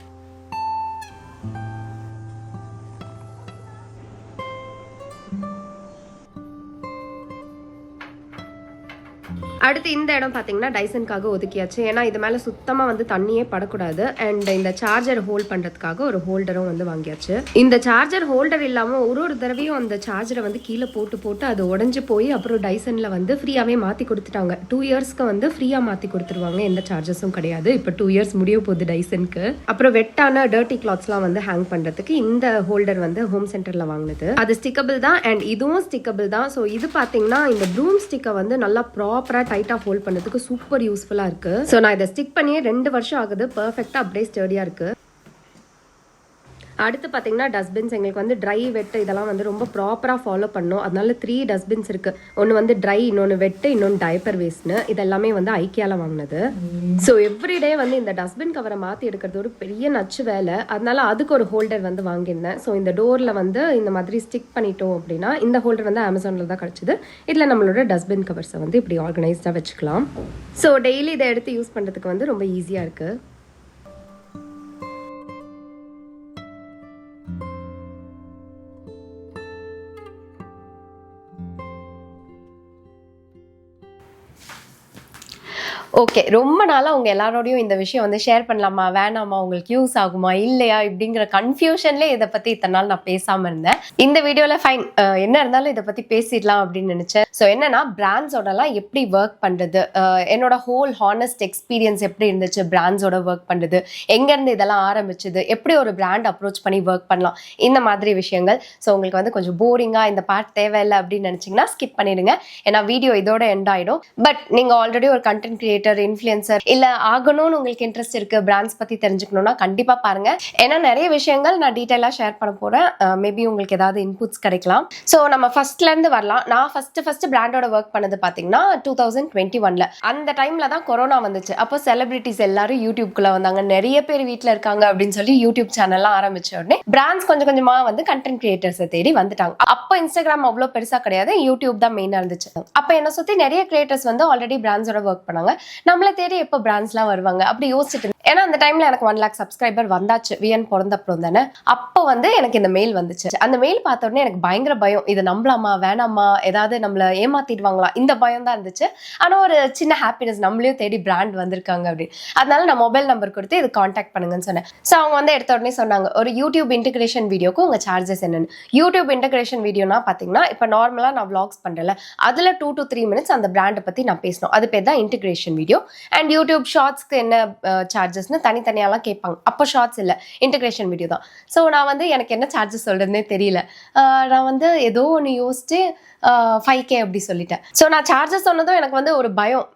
அடுத்து இந்த இடம் பார்த்தீங்கன்னா டைசனுக்காக ஒதுக்கியாச்சு. ஏன்னா இது மேலே சுத்தமாக வந்து தண்ணியே படக்கூடாது. அண்ட் இந்த சார்ஜர் ஹோல்ட் பண்ணுறதுக்காக ஒரு ஹோல்டரும் வந்து வாங்கியாச்சு. இந்த சார்ஜர் ஹோல்டர் இல்லாமல் ஒரு தடவையும் அந்த சார்ஜரை வந்து கீழே போட்டு அது உடஞ்சி போய் அப்புறம் டைசனில் வந்து ஃப்ரீயாகவே மாற்றி கொடுத்துட்டாங்க. 2 இயர்ஸ்க்கு வந்து ஃப்ரீயாக மாற்றி கொடுத்துருவாங்க, எந்த சார்ஜஸும் கிடையாது. இப்போ 2 இயர்ஸ் முடிய போகுது டைசனுக்கு. அப்புறம் வெட்டான டர்ட்டி கிளாத்ஸ்லாம் வந்து ஹேங் பண்ணுறதுக்கு இந்த ஹோல்டர் வந்து ஹோம் சென்டரில் வாங்கினது. அது ஸ்டிக்கபிள் தான் அண்ட் இதுவும் ஸ்டிக்கபிள் தான். ஸோ இது பார்த்தீங்கன்னா இந்த ப்ரூம் ஸ்டிக்கை வந்து நல்லா ப்ராப்பராக டைட்டா ஹோல்ட் பண்ணதுக்கு சூப்பர் யூஸ்ஃபுல்லா இருக்கு. சோ நான் இதை ஸ்டிக் பண்ணியே 2 வருஷம் ஆகுது. பெர்ஃபெக்ட்டா அப்படியே ஸ்டடியா இருக்கு. அடுத்து பார்த்தீங்கன்னா டஸ்ட்பின்ஸ் எங்களுக்கு வந்து ட்ரை வெட்டு இதெல்லாம் வந்து ரொம்ப ப்ராப்பராக ஃபாலோ பண்ணோம். அதனால 3 டஸ்ட்பின்ஸ் இருக்குது. ஒன்று வந்து ட்ரை, இன்னொன்று வெட்டு, இன்னொன்று டைப்பர் வேஸ்ட்னு. இதெல்லாமே வந்து ஐக்கியாவில் வாங்கினது. ஸோ எவ்ரிடே வந்து இந்த டஸ்ட்பின் கவரை மாற்றி எடுக்கிறது ஒரு பெரிய நச்சு வேலை. அதனால அதுக்கு ஒரு ஹோல்டர் வந்து வாங்கியிருந்தேன். ஸோ இந்த டோரில் வந்து இந்த மாதிரி ஸ்டிக் பண்ணிட்டோம் அப்படின்னா இந்த ஹோல்டர் வந்து அமேசானில் தான் கிடச்சிது. இதில் நம்மளோட டஸ்ட்பின் கவர்ஸை வந்து இப்படி ஆர்கனைஸ்டாக வச்சுக்கலாம். ஸோ டெய்லி இதை எடுத்து யூஸ் பண்ணுறதுக்கு வந்து ரொம்ப ஈஸியாக இருக்குது. ஓகே, ரொம்ப நாளாக உங்கள் எல்லாரோடையும் இந்த விஷயம் வந்து ஷேர் பண்ணலாமா வேணாமா, உங்களுக்கு யூஸ் ஆகுமா இல்லையா இப்படிங்கிற கன்ஃபியூஷன்லேயே இதை பற்றி இத்தனை நாள் நான் பேசாமல் இருந்தேன். இந்த வீடியோவில் ஃபைன் என்ன இருந்தாலும் இதை பற்றி பேசிடலாம் அப்படின்னு நினச்சேன். ஸோ என்னன்னா பிராண்ட்ஸோடலாம் எப்படி ஒர்க் பண்ணுறது, என்னோட ஹோல் ஹானஸ்ட் எக்ஸ்பீரியன்ஸ் எப்படி இருந்துச்சு பிராண்ட்ஸோட ஒர்க் பண்ணுறது, எங்கேருந்து இதெல்லாம் ஆரம்பிச்சுது, எப்படி ஒரு பிராண்ட் அப்ரோச் பண்ணி ஒர்க் பண்ணலாம், இந்த மாதிரி விஷயங்கள். ஸோ உங்களுக்கு வந்து கொஞ்சம் போரிங்காக இந்த பார்ட் தேவையில்லை அப்படின்னு நினச்சிங்கன்னா ஸ்கிப் பண்ணிடுங்க. ஏன்னா வீடியோ இதோட எண்ட் ஆகிடும். பட் நீங்கள் ஆல்ரெடி ஒரு கண்டென்ட் கிரியேட்டர், இன்ஃப்ளூயன்சர் இல்ல ஆகணும்னு உங்களுக்கு இன்ட்ரெஸ்ட் இருக்கு, பிராண்ட்ஸ் பத்தி தெரிஞ்சுக்கணும்னா கண்டிப்பா பாருங்க. ஏன்னா நிறைய விஷயங்கள் நான் டீடைலா ஷேர் பண்ண போறேன். மேபி உங்களுக்கு ஏதாவது இன்புட்ஸ் கிடைக்கலாம். ஸோ நம்ம ஃபர்ஸ்ட்ல இருந்து வரலாம். நான் ஃபர்ஸ்ட் பிராண்டோட ஒர்க் பண்ணது பாத்தீங்கன்னா 2021ல. அந்த டைம்ல தான் கொரோனா வந்துச்சு. அப்போ செலிபிரிட்டிஸ் எல்லாரும் யூடியூப்குள்ள வந்தாங்க. நிறைய பேர் வீட்டுல இருக்காங்க அப்படின்னு சொல்லி யூடியூப் சேனல்லாம் ஆரம்பிச்ச உடனே பிராண்ட்ஸ் கொஞ்சம் கொஞ்சமா வந்து கண்டென்ட் கிரியேட்டர்ஸை தேடி வந்துட்டாங்க. அப்போ இன்ஸ்டாகிராம் அவ்வளோ பெருசா கிடையாது, யூடியூப் தான் மெயினா இருந்துச்சு. அப்போ என்ன சுத்தி நிறைய கிரியேட்டர்ஸ் வந்து ஆல்ரெடி பிராண்ட்ஸோட ஒர்க் பண்ணாங்க. நம்மளை தேடி எப்போ பிராண்ட்ஸ்லாம் வருவாங்க அப்படி யோசிச்சுட்டு. ஏன்னா அந்த டைம்ல எனக்கு 1 lakh சப்ஸ்கிரைபர் வந்தாச்சு, விஎன் பிறந்த அப்புறம் தானே. அப்போ வந்து எனக்கு இந்த மெயில் வந்துச்சு. அந்த மெயில் பார்த்த உடனே எனக்கு பயங்கர பயம். இதை நம்பலாமா வேணாமா, ஏதாவது நம்மள ஏமாத்திடுவாங்களா, இந்த பயம் தான் இருந்துச்சு. ஆனா ஒரு சின்ன ஹாப்பினஸ், நம்மளையும் தேடி பிராண்ட் வந்திருக்காங்க அப்படின்னு. அதனால நான் மொபைல் நம்பர் கொடுத்து இது கான்டாக்ட் பண்ணுங்கன்னு சொன்னேன். ஸோ அவங்க வந்து எடுத்த உடனே சொன்னாங்க, ஒரு யூடியூப் இன்டகிரேஷன் வீடியோக்கு உங்க சார்ஜஸ் என்னன்னு. யூடியூப் இன்டகிரேஷன் வீடியோனா பாத்தீங்கன்னா இப்போ நார்மலா நான் vlogs பண்றேன்ல, அதுல 2 to 3 minutes அந்த பிராண்டை பத்தி நான் பேசணும். அது பேர் தான் இன்டகிரேஷன் வீடியோ. அண்ட் யூடியூப் ஷார்ட்ஸ்க்கு என்ன சார்ஜஸ்ன்னு தனித்தனியாலாம் கேட்பாங்க. அப்போ ஷார்ட்ஸ் இல்லை, இன்டகிரேஷன் வீடியோ தான். ஸோ நான் வந்து எனக்கு என்ன சார்ஜஸ் சொல்றதுன்னே தெரியல. நான் வந்து ஏதோ ஒன்று யோசிச்சு 5K அப்படி சொல்லிட்டேன். ஸோ நான் சார்ஜஸ் சொன்னதும் எனக்கு வந்து ஒரு பயம்,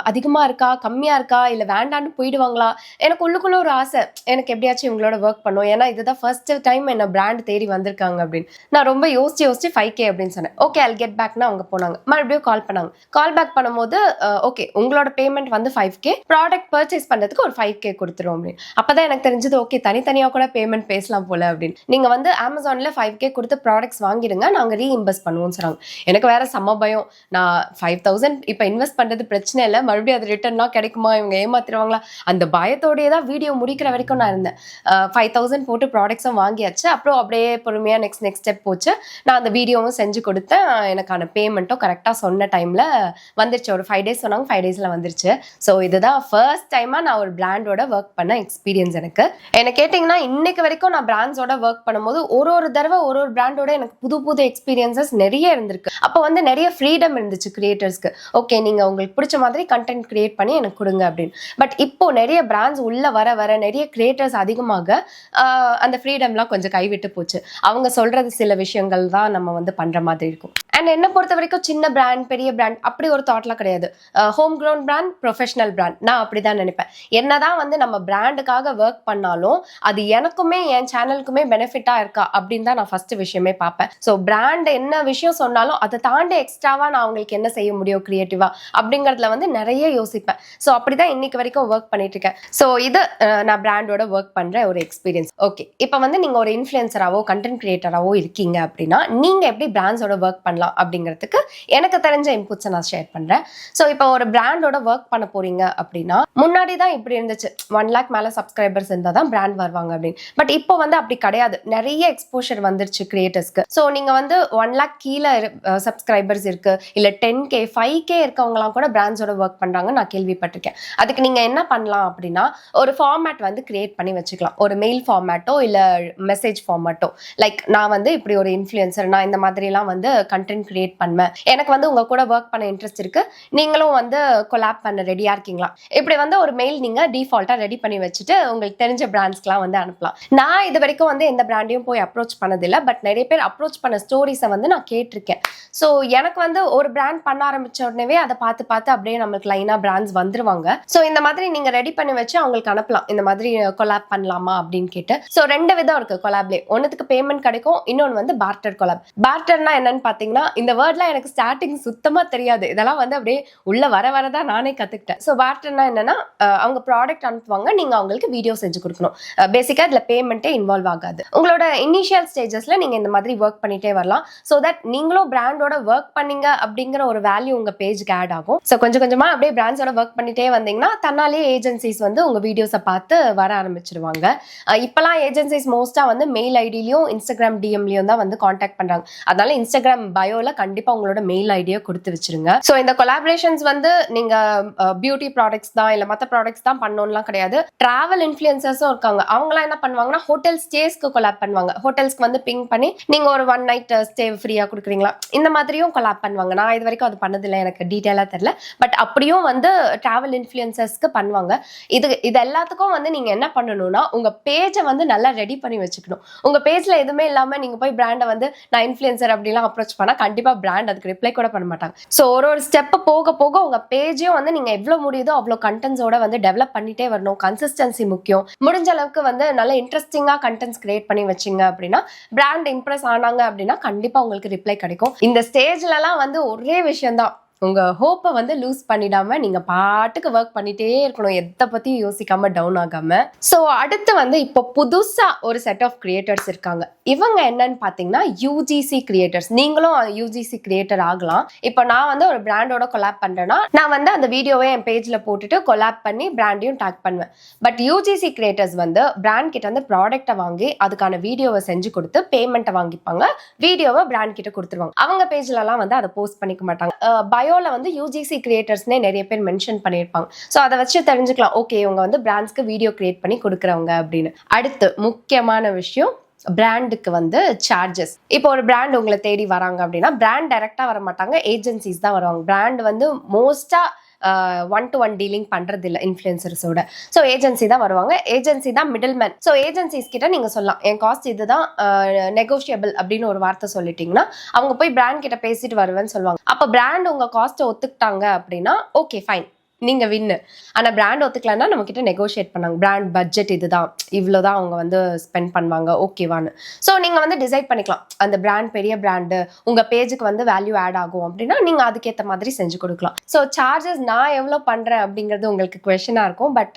அதிகமாக இருக்கா கம்மியாக இருக்கா இல்லை வேண்டான்னு போயிடுவாங்களா. எனக்கு உள்ளுக்குள்ள ஒரு ஆசை, எனக்கு எப்படியாச்சும் இவங்களோட ஒர்க் பண்ணும். ஏன்னா இதுதான் ஃபர்ஸ்ட் டைம் என்ன பிராண்ட் தேடி வந்திருக்காங்க அப்படின்னு. நான் ரொம்ப யோசிச்சு 5K அப்படின்னு சொன்னேன். ஓகே ஐல் கெட் பேக்னா அவங்க போனாங்க. மறுபடியும் கால் பண்ணாங்க. கால் பேக் பண்ணும்போது ஓகே உங்களோட பேமெண்ட் வந்து 5K, ப்ராடக்ட் பர்ச்சேஸ் பண்ணுறதுக்கு ஒரு 5K கொடுத்துரும் அப்படின்னு. அப்போதான் எனக்கு தெரிஞ்சது ஓகே தனித்தனியாக கூட பேமெண்ட் பேசலாம் போல அப்படின்னு. நீங்கள் வந்து அமேசானில் 5K கொடுத்து ப்ராடக்ட்ஸ் வாங்கிடுங்க, நாங்கள் ரீஇன்வெஸ்ட் பண்ணுவோம்னு சொன்னாங்க. எனக்கு வேற செம்ம பயம். நான் 5,000 இப்போ இன்வெஸ்ட் பண்ணுறது பிரச்சனை இல்லை, மறுபடியும் அது ரிட்டர்னா கிடைக்குமா, இவங்க ஏமாத்திடுவாங்களா, அந்த பயத்தோடய தான் வீடியோ முடிக்கிற வரைக்கும் நான் இருந்தேன். 5,000 போட்டு ப்ராடக்ட்ஸும் வாங்கியாச்சு. அப்புறம் அப்படியே பொறுமையாக நெக்ஸ்ட் ஸ்டெப் போச்சு. நான் அந்த வீடியோவும் செஞ்சு கொடுத்தேன். எனக்கான பேமெண்ட்டும் கரெக்டாக சொன்ன டைமில் வந்துருச்சு. ஒரு 5 days சொன்னாங்க, 5 daysல வந்துருச்சு. ஸோ இதுதான் ஃபர்ஸ்ட் டைமாக நான் ஒரு பிராண்டோட ஒர்க் பண்ண எக்ஸ்பீரியன்ஸ் எனக்கு. என்ன கேட்டிங்கன்னா இன்னைக்கு வரைக்கும் நான் பிராண்ட்ஸோட ஒர்க் பண்ணும்போது ஒரு தடவை ஒரு பிராண்டோட எனக்கு புது எக்ஸ்பீரியன்சஸ் நிறைய இருந்திருக்கு. அப்போ வந்து நிறைய ஃப்ரீடம் இருந்துச்சு கிரியேட்டர்ஸ்க்கு. ஓகே நீங்கள் உங்களுக்கு பிடிச்ச மாதிரி மாதிரி கண்டென்ட் கிரியேட் பண்ணி எனக்கு கொடுங்க அப்படின்னு. பட் இப்போ நிறைய பிராண்ட்ஸ் உள்ள வர வர நிறைய கிரியேட்டர்ஸ் அதிகமாக அந்த ஃப்ரீடம்லாம் கொஞ்சம் கைவிட்டு போச்சு. அவங்க சொல்றது சில விஷயங்கள் தான் நம்ம வந்து பண்ற மாதிரி இருக்கும். அண்ட் என்ன பொறுத்த வரைக்கும் சின்ன பிராண்ட் பெரிய பிராண்ட் அப்படி ஒரு தாட்லாம் கிடையாது. Home grown brand professional brand நான் அப்படிதான் நினைப்பேன். என்னதான் வந்து நம்ம பிராண்டுக்காக ஒர்க் பண்ணாலும் அது எனக்குமே என் சேனலுக்குமே பெனிஃபிட்டா இருக்கா அப்படின்னு தான் நான் ஃபர்ஸ்ட் விஷயமே பார்ப்பேன். ஸோ பிராண்ட் என்ன விஷயம் சொன்னாலும் அதை தாண்டி எக்ஸ்ட்ராவா நான் அவங்களுக்கு என்ன செய்ய முடியும் கிரியேட்டிவா அப்படிங்கிறதுல வந்து நிறைய யோசிப்பேன். ஸோ அப்படிதான் இன்னைக்கு வரைக்கும் ஒர்க் பண்ணிட்டு இருக்கேன். ஸோ இது நான் பிராண்டோட ஒர்க் பண்ற ஒரு எக்ஸ்பீரியன்ஸ். ஓகே, இப்போ வந்து நீங்க ஒரு இன்ஃப்ளூயன்சராவோ கண்டென்ட் கிரியேட்டராவோ இருக்கீங்க அப்படின்னா நீங்க எப்படி பிராண்ட்ஸோட ஒர்க் பண்ணலாம் அப்படிங்கிறதுக்கு எனக்கு தெரிஞ்ச இன்புட்ஸை நான் ஷேர் பண்றேன். ஸோ இப்போ ஒரு பிராண்டோட ஒர்க் பண்ண போறீங்க அப்படின்னா முன்னாடி தான் இப்படி இருந்துச்சு, 1 lakh மேல சப்ஸ்கிரைபர்ஸ் இருந்தால் தான் பிராண்ட் வருவாங்க அப்படின்னு. பட் இப்போ வந்து அப்படி கிடையாது, நிறைய எக்ஸ்போஷர் வந்துருச்சு கிரியேட்டர்ஸ்க்கு. ஸோ நீங்க வந்து 1 lakh கீழே சப்ஸ்கிரைபர்ஸ் இருக்கு, இல்ல 10K 5K இருக்கவங்கலாம் கூட பிராண்ட்ஸோட ஒர்க் பண்றாங்க நான் கேள்விப்பட்டிருக்கேன். அதுக்கு நீங்க என்ன பண்ணலாம் அப்படின்னா ஒரு ஃபார்மேட் வந்து கிரியேட் பண்ணி வச்சுக்கலாம். ஒரு மெயில் ஃபார்மேட்டோ இல்ல மெசேஜ் ஃபார்மேட்டோ. லைக் நான் வந்து இப்படி ஒரு இன்ஃப்ளூயன்சர், நான் இந்த மாதிரிலாம் வந்து கண்டென்ட் கிரியேட் பண்ணுவேன், எனக்கு வந்து உங்க கூட ஒர்க் பண்ண இன்ட்ரெஸ்ட் இருக்கு, நீங்களும் வந்து கொலாப் பண்ண ரெடியா இருக்கீங்களா, இப்படி வந்து ஒரு மெயில் நீங்க டிஃபால்ட்டா ரெடி பண்ணி வச்சுட்டு உங்களுக்கு தெரிஞ்ச பிராண்ட்ஸ்க்குலாம் வந்து அனுப்பலாம். நான் இது வரைக்கும் வந்து எந்த பிராண்டையும் போய் அப்ரோச் பண்ணதில்லை. பட் நிறைய பேர் அப்ரோச் பண்ண ஸ்டோரிஸை வந்து நான் கேட்டிருக்கேன். ஸோ எனக்கு வந்து ஒரு பிராண்ட் பண்ண ஆரம்பிச்ச உடனே அதை பார்த்து பார்த்து அப்படியே நம்மளுக்கு லைனா பிராண்ட்ஸ் வந்துருவாங்க. ஸோ இந்த மாதிரி நீங்க ரெடி பண்ணி வச்சு அவங்களுக்கு அனுப்பலாம், இந்த மாதிரி கொலாப் பண்ணலாமா அப்படின்னு கேட்டு. ஸோ 2 விதம் இருக்கு கொலாப்லே. ஒன்னுக்கு பேமெண்ட் கிடைக்கும், இன்னொன்று வந்து பார்ட்டர் கொலாப். பார்ட்டர்னா என்னன்னு பாத்தீங்கன்னா இந்த வேர்ட்லாம் எனக்கு ஸ்டார்டிங் சுத்தமா தெரியாது, இதெல்லாம் வந்து அப்படியே உள்ள வர வரதான் நானே கத்துக்கிட்டேன். ஸோ பார்ட்டர்னா என்னன்னா அவங்க ப்ராடக்ட் அனுப்புவாங்க, நீங்க அவங்களுக்கு வீடியோ செஞ்சு கொடுக்கணும். பேசிக்கா இதுல பேமெண்ட்டே இன்வால்வ் ஆகாது. உங்களோட இனிஷியல் ஸ்டேஜஸ்ல நீங்க இந்த மாதிரி ஒர்க் பண்ணிட்டே வரலாம். ஸோ தட் நீங்களும் பிராண்டோட ஒர்க் பண்ணீங்க அப்படிங்கிற ஒரு வேல்யூ உங்க பேஜ்க்கு ஆட் ஆகும். ஸோ கொஞ்சம் கொஞ்சமா அப்படியே பிராண்ட்ஸோட ஒர்க் பண்ணிட்டே வந்தீங்கன்னா தன்னாலே ஏஜென்சிஸ் வந்து உங்க வீடியோஸை பார்த்து வர ஆரம்பிச்சிருவாங்க. இப்பெல்லாம் ஏஜென்சிஸ் மோஸ்டா வந்து மெயில் ஐடிலையும் இன்ஸ்டாகிராம் டிஎம்லயும் தான் வந்து கான்டாக்ட் பண்றாங்க. அதனால இன்ஸ்டாகிராம் பயோல கண்டிப்பா உங்களோட மெயில் ஐடியா கொடுத்து வச்சிருங்க. ஸோ இந்த கொலாபரேஷன்ஸ் வந்து நீங்க பியூட்டி ப்ராடக்ட்ஸ் தான் இல்ல மற்ற ப்ராடக்ட்ஸ் தான் பண்ணணும்லாம் கிடையாது. டிராவல் இன்ஃப்ளூயன்சர்ஸும் இருக்காங்க. அவங்களாம் என்ன பண்ணுவாங்கன்னா ஹோட்டல் ஸ்டேஸ்க்கு கொலாப் பண்ணுவாங்க. ஹோட்டல்ஸ்க்கு வந்து பிங் பண்ணி நீங்க ஒரு 1 night ஸ்டே ஃப்ரீயா கொடுக்குறீங்களா, இந்த மாதிரியும் கொலாப் பண்ணுவாங்க. நான் இது வரைக்கும் அது பண்ணதில்லை, எனக்கு டீட்டெயிலா தெரியல. பட் அப்படியும் வந்து டிராவல் இன்ஃப்ளூயன்சர்ஸ்க்கு பண்ணுவாங்க. இது எல்லாத்துக்கும் வந்து நீங்க என்ன பண்ணணும்னா உங்க பேஜை வந்து நல்லா ரெடி பண்ணி வச்சுக்கணும். உங்க பேஜ்ல எதுவுமே இல்லாம நீங்க போய் பிராண்டை வந்து நான் இன்ஃப்ளூயன்சர் அப்படிலாம் அப்ரோச் பண்ணா கண்டிப்பா பிராண்ட் அதுக்கு ரிப்ளை கூட பண்ண மாட்டாங்க. ஸோ ஒரு ஸ்டெப் போக போக உங்க பேஜையும் வந்து நீங்க எவ்வளவு முடியுதோ அவ்வளோ கண்டென்ட்ஸோட வந்து டெவலப் பண்ணிட்டே வரணும். கன்சிஸ்டன்சி முக்கியம். முடிஞ்ச அளவுக்கு வந்து நல்ல இன்ட்ரெஸ்டிங்கா கண்டென்ட்ஸ் கிரியேட் பண்ணி வச்சிங்க அப்படின்னா பிராண்ட் இம்ப்ரெஸ் ஆனாங்க அப்படின்னா கண்டிப்பா உங்களுக்கு ரிப்ளை கிடைக்கும். இந்த ஸ்டேஜ்லலாம் வந்து ஒரே விஷயம் தான், உங்க ஹோப்பை வந்து லூஸ் பண்ணிடாம நீங்க பாட்டுக்கு ஒர்க் பண்ணிட்டே இருக்கணும், எதை பத்தியும் யோசிக்காம டவுன் ஆகாம. ஸோ அடுத்து வந்து இப்போ புதுசா ஒரு செட் ஆஃப் கிரியேட்டர்ஸ் இருக்காங்க. இவங்க என்னன்னு பாத்தீங்கன்னா யூஜிசி கிரியேட்டர்ஸ். நீங்களும் யூஜிசி கிரியேட்டர் ஆகலாம். இப்போ நான் வந்து ஒரு பிராண்டோட கொலாப் பண்றேன்னா நான் வந்து அந்த வீடியோவை என் பேஜ்ல போட்டுட்டு கொலாப் பண்ணி பிராண்டையும் டாக் பண்ணுவேன். பட் யூஜிசி கிரியேட்டர்ஸ் வந்து பிராண்ட் கிட்ட வந்து ப்ராடக்ட்டை வாங்கி அதுக்கான வீடியோவை செஞ்சு கொடுத்து பேமெண்ட்டை வாங்கிப்பாங்க, வீடியோவை பிராண்ட் கிட்ட கொடுத்துருவாங்க. அவங்க பேஜ்ல எல்லாம் வந்து அதை போஸ்ட் பண்ணிக்க மாட்டாங்க. பயோல வந்து யூஜிசி கிரியேட்டர்ஸ்னே நிறைய பேர் மென்ஷன் பண்ணியிருப்பாங்க. ஸோ அதை வச்சு தெரிஞ்சுக்கலாம், ஓகே இவங்க வந்து பிராண்ட்ஸ்க்கு வீடியோ கிரியேட் பண்ணி கொடுக்குறவங்க அப்படின்னு. அடுத்து முக்கியமான விஷயம், பிராண்டுக்கு வந்து சார்ஜஸ். இப்போ ஒரு பிராண்ட் உங்களை தேடி வராங்க அப்படின்னா பிராண்ட் டைரக்டா வர மாட்டாங்க, ஏஜென்சிஸ் தான் வருவாங்க. பிராண்ட் வந்து மோஸ்டா 1-to-1 டீலிங் பண்றது இல்லை இன்ஃப்ளூயன்சர்ஸோட. ஸோ ஏஜென்சி தான் வருவாங்க, ஏஜென்சி தான் மிடில் மேன். ஸோ ஏஜென்சிஸ் கிட்ட நீங்க சொல்லலாம் என் காஸ்ட் இதுதான், நெகோஷியபிள் அப்படின்னு ஒரு வார்த்தை சொல்லிட்டீங்கன்னா அவங்க போய் பிராண்ட் கிட்ட பேசிட்டு வருவேன்னு சொல்லுவாங்க. அப்போ பிராண்ட் உங்க காஸ்ட்டை ஒத்துக்கிட்டாங்க அப்படின்னா ஓகே ஃபைன், நீங்க வின்னு. ஆனா பிராண்ட் ஒத்துக்கலன்னா நம்ம கிட்ட நெகோஷியேட் பண்ணாங்க, பிராண்ட் பட்ஜெட் இதுதான், இவ்வளவுதான் அவங்க வந்து ஸ்பெண்ட் பண்ணுவாங்க, ஓகேவான்னு. ஸோ நீங்க வந்து டிசைட் பண்ணிக்கலாம், அந்த பிராண்ட் பெரிய பிராண்டு உங்க பேஜுக்கு வந்து வேல்யூ ஆட் ஆகும் அப்படின்னா நீங்க அதுக்கேற்ற மாதிரி செஞ்சு கொடுக்கலாம். ஸோ சார்ஜஸ் நான் எவ்வளோ பண்றேன் அப்படிங்கிறது உங்களுக்கு கொஸ்டினா இருக்கும். பட்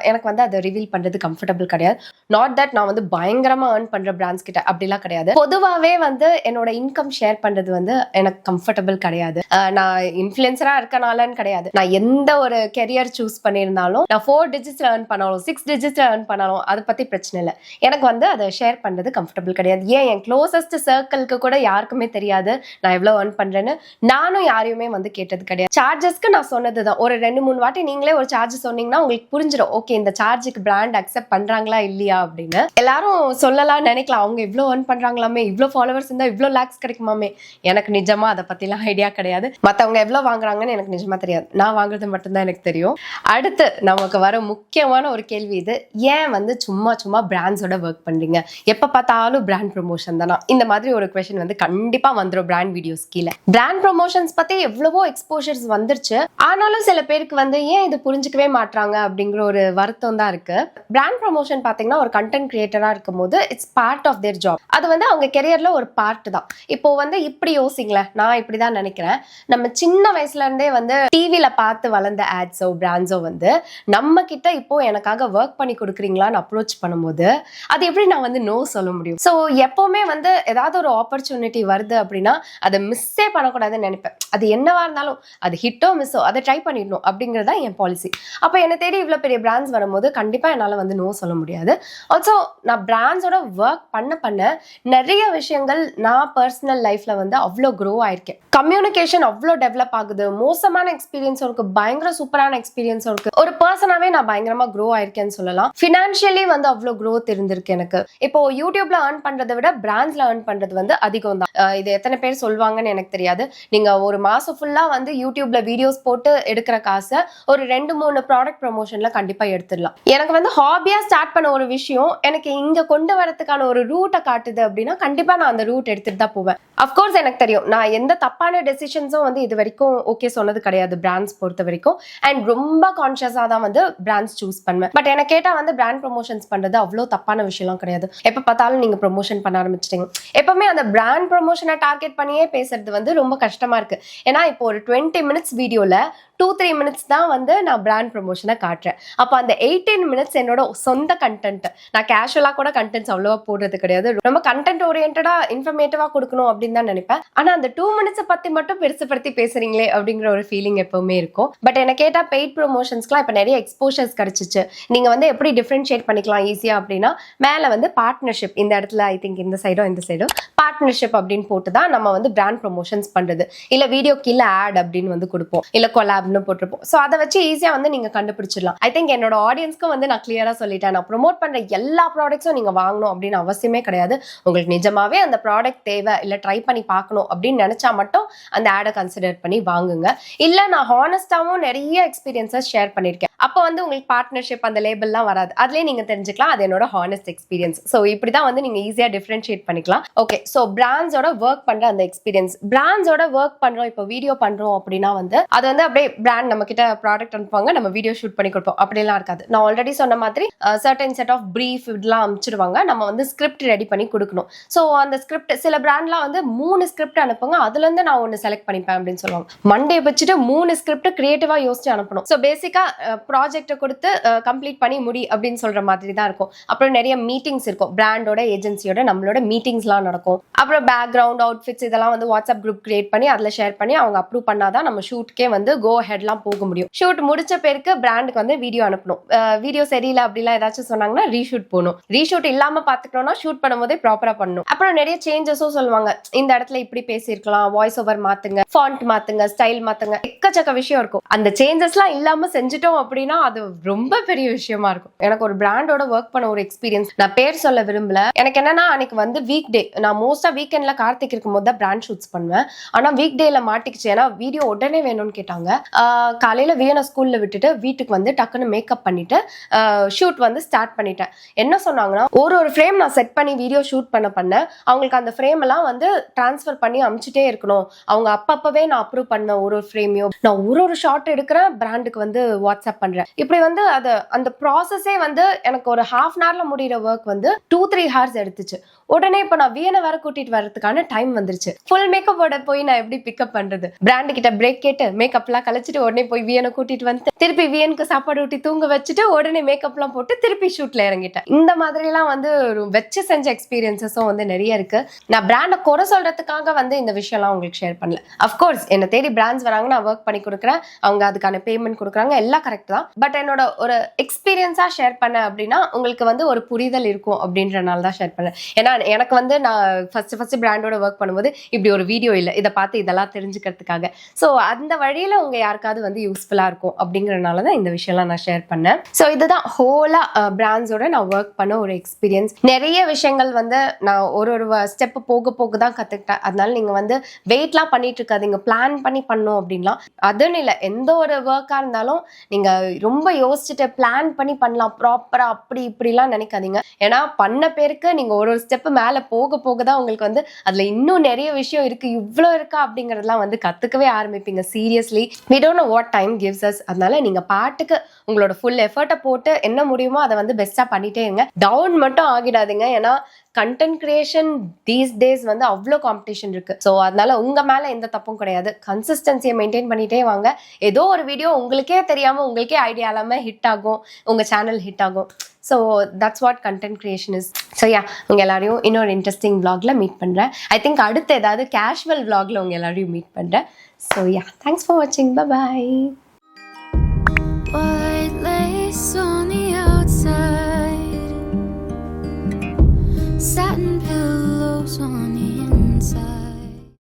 எனக்கு வந்து அதை ரிவீல் பண்றது கம்ஃபர்டபுள் கிடையாது. நாட் தட் நான் வந்து பயங்கரமா ஏர்ன் பண்ற பிராண்ட்ஸ் கிட்ட அப்படிலாம் கிடையாது. பொதுவாகவே வந்து என்னோட இன்கம் ஷேர் பண்றது வந்து எனக்கு கம்ஃபர்டபுள் கிடையாது. நான் இன்ஃப்ளூயன்சரா இருக்கனாலன்னு கிடையாது, நான் எந்த ஒரு கெரியர் சூஸ் பண்ணியிருந்தாலும் நான் 4 டிஜிட்ஸ்ல earn பண்ணாலும் 6 டிஜிட்ஸ்ல earn பண்ணாலும் அதை பத்தி பிரச்சனை இல்லை. எனக்கு வந்து அதை ஷேர் பண்றது கம்ஃபர்டபுள் கிடையாது. ஏன் என் க்ளோசஸ்ட் சர்க்கிள்க்கு கூட யாருக்குமே தெரியாது நான் எவ்வளவு earn பண்றேன்னு. நானும் யாரையுமே வந்து கேட்டது கிடையாது. சார்ஜஸ்க்கு நான் சொன்னதுதான், ஒரு 2-3 வாட்டி நீங்களே ஒரு சார்ஜ் சொன்னீங்கன்னா உங்களுக்கு புரிஞ்சிடும், ஓகே இந்த சார்ஜுக்கு பிராண்ட் அக்செப்ட் பண்றாங்களா இல்லையா அப்படின்னு. எல்லாரும் சொல்லலாம் நினைக்கலாம், அவங்க இவ்வளோ earn பண்றாங்களாமே, இவ்வளோ ஃபாலோவர்ஸ் இருந்தா இவ்வளோ லேக்ஸ் கிடைக்குமாமே. எனக்கு நிஜமா அதை பத்திலாம் ஐடியா கிடையாது. மத்தவங்க எவ்வளவு வாங்குறாங்கன்னு எனக்கு நிஜமா தெரியாது. நான் வாங்குறது மட்டும்தான் எனக்கு தெரியும். அடுத்து நமக்கு வர முக்கியமான ஒரு கேள்வி இது, ஏன் வந்து சும்மா சும்மா பிராண்ட்ஸோட ஒர்க் பண்றீங்க, எப்ப பார்த்தாலும் பிராண்ட் ப்ரொமோஷன் தானா? இந்த மாதிரி ஒரு கொஸ்டின் வந்து கண்டிப்பா வந்துடும் பிராண்ட் வீடியோஸ் கீழே. பிராண்ட் ப்ரொமோஷன்ஸ் பத்தி எவ்வளவோ எக்ஸ்போஷர்ஸ் வந்துருச்சு, ஆனாலும் சில பேருக்கு வந்து ஏன் இது புரிஞ்சுக்கவே மாட்டாங்க அப்படிங்கிற ஒரு வருத்தம் தான் இருக்கு. பிராண்ட் ப்ரொமோஷன் பாத்தீங்கன்னா ஒரு கண்டென்ட் கிரியேட்டரா இருக்கும் போது it's part of their job. அது வந்து அவங்க கெரியர்ல ஒரு பார்ட் தான். இப்போ வந்து இப்படி யோசிங்களேன், நான் இப்படிதான் நினைக்கிறேன், நம்ம சின்ன வயசுல இருந்தே வந்து டிவில பார்த்து வளர்ந்த ஆட்ஸோ பிராண்ட்ஸோ வந்து நம்ம கிட்ட இப்போ எனக்காக ஒர்க் பண்ணி கொடுக்குறீங்களான்னு அப்ரோச் பண்ணும்போது அது எப்படி நான் வந்து நோ சொல்ல முடியும்? ஸோ எப்பவுமே வந்து ஏதாவது ஒரு ஆப்பர்ச்சுனிட்டி வருது அப்படின்னா அதை மிஸ்ஸே பண்ணக்கூடாதுன்னு நினைப்பேன். அது என்னவா இருந்தாலும் அது ஹிட்டோ மிஸ்ஸோ அதை ட்ரை பண்ணிடணும் அப்படிங்கிறதா என் பாலிசி. அப்போ என்னை தேடி இவ்வளோ பெரிய பிராண்ட்ஸ் வரும்போது கண்டிப்பா என்னால் வந்து நோ சொல்ல முடியாது. ஆல்சோ நான் பிராண்ட்ஸோட ஒர்க் பண்ண நிறைய விஷயங்கள் நான் பர்சனல் லைஃப்ல வந்து அவ்வளோ க்ரோ ஆயிருக்கேன். கம்யூனிகேஷன் அவ்வளோ டெவலப் ஆகுது, மோசமான எக்ஸ்பீரியன்ஸும் இருக்கு, பயங்கர சூப்பரான எக்ஸ்பீரியன்ஸும் இருக்கு. ஒரு பர்சனாவே நான் பயங்கரமா க்ரோ ஆயிருக்கேன்னு சொல்லலாம். ஃபினான்ஷியலி வந்து அவ்வளோ க்ரோத் இருந்திருக்கு எனக்கு. இப்போ யூடியூப்ல earn பண்றதை விட பிராண்ட்ஸ்ல earn பண்றது வந்து அதிகம் தான். இது எத்தனை பேர் சொல்வாங்கன்னு எனக்கு தெரியாது. நீங்க ஒரு மாசம் ஃபுல்லா வந்து யூடியூப்ல வீடியோஸ் போட்டு எடுக்கிற காசை ஒரு 2-3 ப்ராடக்ட் ப்ரமோஷன்ல கண்டிப்பா எடுத்துடலாம். எனக்கு வந்து ஹாபியா ஸ்டார்ட் பண்ண ஒரு விஷயம் எனக்கு இங்க கொண்டு வரதுக்கான ஒரு ரூட்டை காட்டுது அப்படின்னா கண்டிப்பா நான் அந்த ரூட் எடுத்துட்டு தான் போவேன். அஃப்கோர்ஸ் எனக்கு தெரியும் நான் எந்த தப்பான டெசிஷன்ஸும் வந்து இது வரைக்கும் ஓகே சொன்னது கிடையாது பிராண்ட்ஸ் பொறுத்த வரைக்கும். அண்ட் ரொம்ப கான்ஷியஸா தான் வந்து பிராண்ட்ஸ் சூஸ் பண்ணுவேன். பட் எனக்கு கேட்டா வந்து பிராண்ட் ப்ரொமோஷன்ஸ் பண்றது அவ்வளோ தப்பான விஷயம்லாம் கிடையாது. எப்ப பார்த்தாலும் நீங்க ப்ரொமோஷன் பண்ண ஆரம்பிச்சிட்டீங்க. எப்பவுமே அந்த பிராண்ட் ப்ரொமோஷனை டார்கெட் பண்ணியே பேசுறது வந்து ரொம்ப கஷ்டமா இருக்கு. ஏன்னா இப்போ ஒரு 20 மினிட்ஸ் வீடியோல 2-3 மினிட்ஸ் தான் வந்து நான் பிராண்ட் ப்ரொமோஷனை காட்டுறேன். அப்போ அந்த 18 மினிட்ஸ் என்னோட சொந்த கண்டென்ட். நான் கேஷுவலா கூட கண்டென்ட்ஸ் அவ்வளோவா போடுறது கிடையாது. ரொம்ப கண்டென்ட் ஓரியன்டா இன்ஃபர்மேட்டிவா கொடுக்கணும் அப்படின்னு தான் நினைப்பேன். ஆனா அந்த 2 மினிட்ஸை பத்தி மட்டும் பெருசுப்படுத்தி பேசுறீங்களே அப்படிங்கிற ஒரு ஃபீலிங் எப்பவுமே இருக்கும். பட் எனக்கு கேட்டா பெய்ட் ப்ரொமோஷன்ஸ்க்குலாம் இப்போ நிறைய எக்ஸ்போஷர்ஸ் கிடைச்சிச்சு. நீங்க வந்து எப்படி டிஃபரன்ஷியேட் பண்ணிக்கலாம் ஈஸியா அப்படின்னா மேல வந்து பார்ட்னர்ஷிப், இந்த இடத்துல ஐ திங்க் இந்த சைடோ பார்ட்னர்ஷிப் அப்படின்னு போட்டு தான் நம்ம வந்து பிராண்ட் ப்ரொமோஷன்ஸ் பண்றது. இல்ல வீடியோ கீழே ஆட் அப்படின்னு வந்து கொடுப்போம், இல்ல கொலாப் போட்டிருப்போம். சோ அதை வச்சு ஈஸியா வந்து நீங்க கண்டுபிடிச்சிடலாம். ஐ திங்க் என்னோட ஆடியன்ஸ்க்கும் வந்து நான் கிளியரா சொல்லிட்டேன், நான் ப்ரொமோட் பண்ற எல்லா ப்ராடக்ட்ஸும் நீங்க வாங்கணும் அப்படின்னு அவசியமே கிடையாது. உங்களுக்கு நிஜமாவே அந்த ப்ராடக்ட் தேவை இல்ல ட்ரை பண்ணி பார்க்கணும் அப்படின்னு நினைச்சா மட்டும் அந்த ஆடை கன்சிடர் பண்ணி வாங்குங்க. இல்ல நான் ஹானஸ்டாவும் நிறைய எக்ஸ்பீரியன்ஸஸ் ஷேர் பண்ணிருக்கேன். அப்போ வந்து உங்களுக்கு பார்ட்னர்ஷிப் அந்த லேபிள்லாம் வராது, அதுலயே நீங்க தெரிஞ்சுக்கலாம் அது என்னோட ஹானஸ்ட் எக்ஸ்பீரியன்ஸ். ஸோ இப்படிதான் வந்து நீங்க ஈஸியா டிஃபரன்ஷியேட் பண்ணிக்கலாம். ஓகே, ஸோ பிராண்ட்ஸோட ஒர்க் பண்ற அந்த எக்ஸ்பீரியன்ஸ், பிராண்ட்ஸோட ஒர்க் பண்றோம் இப்போ வீடியோ பண்றோம் அப்படின்னா வந்து அது வந்து அப்படியே பிராண்ட் நம்ம கிட்ட ப்ராடக்ட் அனுப்புவாங்க, நம்ம வீடியோ ஷூட் பண்ணி கொடுப்போம், அப்படிலாம் இருக்காது. நான் ஆல்ரெடி சொன்ன மாதிரி சர்டன் செட் ஆஃப் பிரீஃப் இதெல்லாம் அனுப்பிச்சிடுவாங்க, நம்ம வந்து ஸ்கிரிப்ட் ரெடி பண்ணி கொடுக்கணும். ஸோ அந்த ஸ்கிரிப்ட் சில பிராண்ட்லாம் வந்து 3 ஸ்கிரிப்ட் அனுப்புங்க, அதுல இருந்து நான் ஒன்று செலக்ட் பண்ணிப்பேன் அப்படின்னு சொல்லுவாங்க. மண்டே வச்சுட்டு 3 ஸ்கிரிப்ட் கிரியேட்டிவா யோசிச்சு அனுப்பணும். ஸோ பேசிக்கா ப்ராஜெக்டை கொடுத்து கம்ப்ளீட் பண்ணி முடி அப்படின்னு சொல்ற மாதிரி தான் இருக்கும். அப்புறம் நிறைய மீட்டிங்ஸ் இருக்கும், பிராண்டோட ஏஜென்சியோட நம்மளோட மீட்டிங்ஸ்லாம் நடக்கும். அப்புறம் பேக்ரவுண்ட் அவுட்ஃபிட்ஸ் இதெல்லாம் வந்து வாட்ஸ்அப் குரூப் கிரியேட் பண்ணி அதில் ஷேர் பண்ணி அவங்க அப்ரூவ் பண்ணாதான் நம்ம ஷூட்கே வந்து கோ ஹெட்லாம் போக முடியும். ஷூட் முடிச்ச பேருக்கு பிராண்டுக்கு வந்து வீடியோ அனுப்பணும். வீடியோ சரியில்லை அப்படிலாம் ஏதாச்சும் சொன்னாங்கன்னா ரீஷூட் போகணும். ரீஷூட் இல்லாம பாத்துக்கணும்னா ஷூட் பண்ணும்போதே ப்ராப்பரா பண்ணணும். அப்புறம் நிறைய சேஞ்சஸும் சொல்லுவாங்க, இந்த இடத்துல இப்படி பேசியிருக்கலாம், வாய்ஸ் ஓவர் மாத்துங்க, ஃபாண்ட் மாத்துங்க, ஸ்டைல் மாத்துங்க, எக்கச்சக்க விஷயம் இருக்கும். அந்த சேஞ்சஸ்லாம் இல்லாம செஞ்சுட்டோம் அப்படின்னா அது ரொம்ப பெரிய விஷயமா இருக்கும். எனக்கு ஒரு பிராண்டோட ஒர்க் பண்ண ஒரு எக்ஸ்பீரியன்ஸ் நான் பேர் சொல்ல விரும்பல. எனக்கு என்னன்னா அன்னைக்கு வந்து வீக் டே, நான் மோஸ்டா வீக்கெண்ட்ல கார்த்திக் இருக்கும் போது தான் பிராண்ட் ஷூட்ஸ் பண்ணுவேன். ஆனா வீக் டேல மாட்டிக்கிச்சு, ஏன்னா வீடியோ உடனே வேணும்னு கேட்டாங்க. காலையில வியனை ஸ்கூல்ல விட்டுட்டு வீட்டுக்கு வந்து டக்குன்னு மேக்கப் பண்ணிட்டு ஷூட் வந்து ஸ்டார்ட் பண்ணிட்டேன். என்ன சொன்னாங்கன்னா ஒரு ஃப்ரேம் நான் செட் பண்ணி வீடியோ ஷூட் பண்ண அவங்களுக்கு அந்த ஃப்ரேம் எல்லாம் வந்து டிரான்ஸ்ஃபர் பண்ணி அனுப்பிச்சுட்டே இருக்கணும். அவங்க அப்பப்பவே நான் அப்ரூவ் பண்ண ஒரு ஃப்ரேமையும் நான் ஒரு ஷார்ட் எடுக்கிறேன், பிராண்டுக்கு வந்து வாட்ஸ்அப் பண்றேன். பண்றேன். இப்படி வந்து அந்த ப்ராசஸே வந்து எனக்கு ஒரு ஹாஃப் அன் ஹவர்ல முடிகிற ஒர்க் வந்து 2-3 ஹவர்ஸ் எடுத்துச்சு. உடனே இப்போ நான் வியனை வேற கூட்டிட்டு வரதுக்கான டைம் வந்துருச்சு. ஃபுல் மேக்கப்போட போய் நான் எப்படி பிக்கப் பண்றது? பிராண்டு கிட்ட பிரேக் கேட்டு மேக்கப்லாம் கழிச்சிட்டு உடனே போய் வியனை கூட்டிட்டு வந்து திருப்பி வியனுக்கு சாப்பாடு ஊட்டி தூங்க வச்சுட்டு உடனே மேக்கப்லாம் போட்டு திருப்பி ஷூட்ல இறங்கிட்டேன். இந்த மாதிரிலாம் வந்து ஒரு வச்சு செஞ்ச எக்ஸ்பீரியன்சஸும் வந்து நிறைய இருக்கு. நான் பிராண்டை குறை சொல்றதுக்காக வந்து இந்த விஷயம்லாம் உங்களுக்கு ஷேர் பண்ணல. அஃப்கோர்ஸ் என்னை தேடி பிராண்ட்ஸ் வராங்க, நான் ஒர்க் பண்ணி கொடுக்குறேன், அவங்க அதுக்கான பேமெண்ட் கொடுக்குறாங்க, எல்லாம் கரெக்ட் தான். பட் என்னோட ஒரு எக்ஸ்பீரியன்ஸா ஷேர் பண்ண அப்படின்னா உங்களுக்கு வந்து ஒரு புரிதல் இருக்கும் அப்படின்றனால தான் ஷேர் பண்ணேன். ஏன்னா எனக்கு வந்து நான் ஃபர்ஸ்ட் பிராண்டோட ஒர்க் பண்ணும்போது இப்படி ஒரு வீடியோ இல்லை, இதை பார்த்து இதெல்லாம் தெரிஞ்சுக்கிறதுக்காக. ஸோ அந்த வழியில உங்க யாருக்காவது வந்து யூஸ்ஃபுல்லா இருக்கும் அப்படிங்கறதுனால தான் இந்த விஷயம்லாம் நான் ஷேர் பண்ணேன். ஸோ இதுதான் ஹோலா பிராண்ட்ஸோட நான் ஒர்க் பண்ண ஒரு எக்ஸ்பீரியன்ஸ். நிறைய விஷயங்கள் வந்து நான் ஒரு ஸ்டெப் போக போக தான் கத்துக்கிட்டேன். அதனால நீங்க வந்து வெயிட்லாம் பண்ணிட்டு இருக்காதீங்க, பிளான் பண்ணி பண்ணும் அப்படின்லாம். அதுன்னு இல்லை, எந்த ஒரு ஒர்க்கா இருந்தாலும் நீங்க ரொம்ப யோசிச்சுட்டு பிளான் பண்ணி பண்ணலாம், ப்ராப்பரா அப்படி இப்படிலாம் நினைக்காதீங்க. ஏன்னா பண்ண பேருக்கு நீங்க ஒரு ஸ்டெப் மேல போக போக தான் உங்களுக்கு வந்து அதுல இன்னும் நிறைய விஷயம் இருக்கு, இவ்வளோ இருக்கா அப்படிங்கறதெல்லாம் வந்து கத்துக்கவே ஆரம்பிப்பீங்க. Seriously we don't know what time gives us. அதனால நீங்க பாட்டுக்கு உங்களோட ஃபுல் எஃபர்ட்டை போட்டு என்ன முடியுமோ அதை வந்து பெஸ்டா பண்ணிட்டே இருங்க. டவுன் மட்டும் ஆகிடாதீங்க. ஏன்னா கண்டென்ட் கிரியேஷன் தீஸ் டேஸ் வந்து அவ்வளோ காம்படிஷன் இருக்கு. ஸோ அதனால உங்க மேல எந்த தப்பும் கிடையாது. கன்சிஸ்டன்சியை மெயின்டைன் பண்ணிட்டே வாங்க. ஏதோ ஒரு வீடியோ உங்களுக்கே தெரியாம உங்களுக்கே ஐடியா இல்லாம ஹிட் ஆகும், உங்க சேனல் ஹிட் ஆகும். So that's what content creation is. So yeah, உங்க எல்லாரையும் இன்னொரு இன்ட்ரெஸ்டிங் vlogல மீட் பண்றேன். ஐ திங்க் அடுத்து ஏதாவது கேஷுவல் vlogல உங்க எல்லாரையும் மீட் பண்றேன். ஸோ யா, தேங்க்ஸ் ஃபார் வாட்சிங். Bye bye.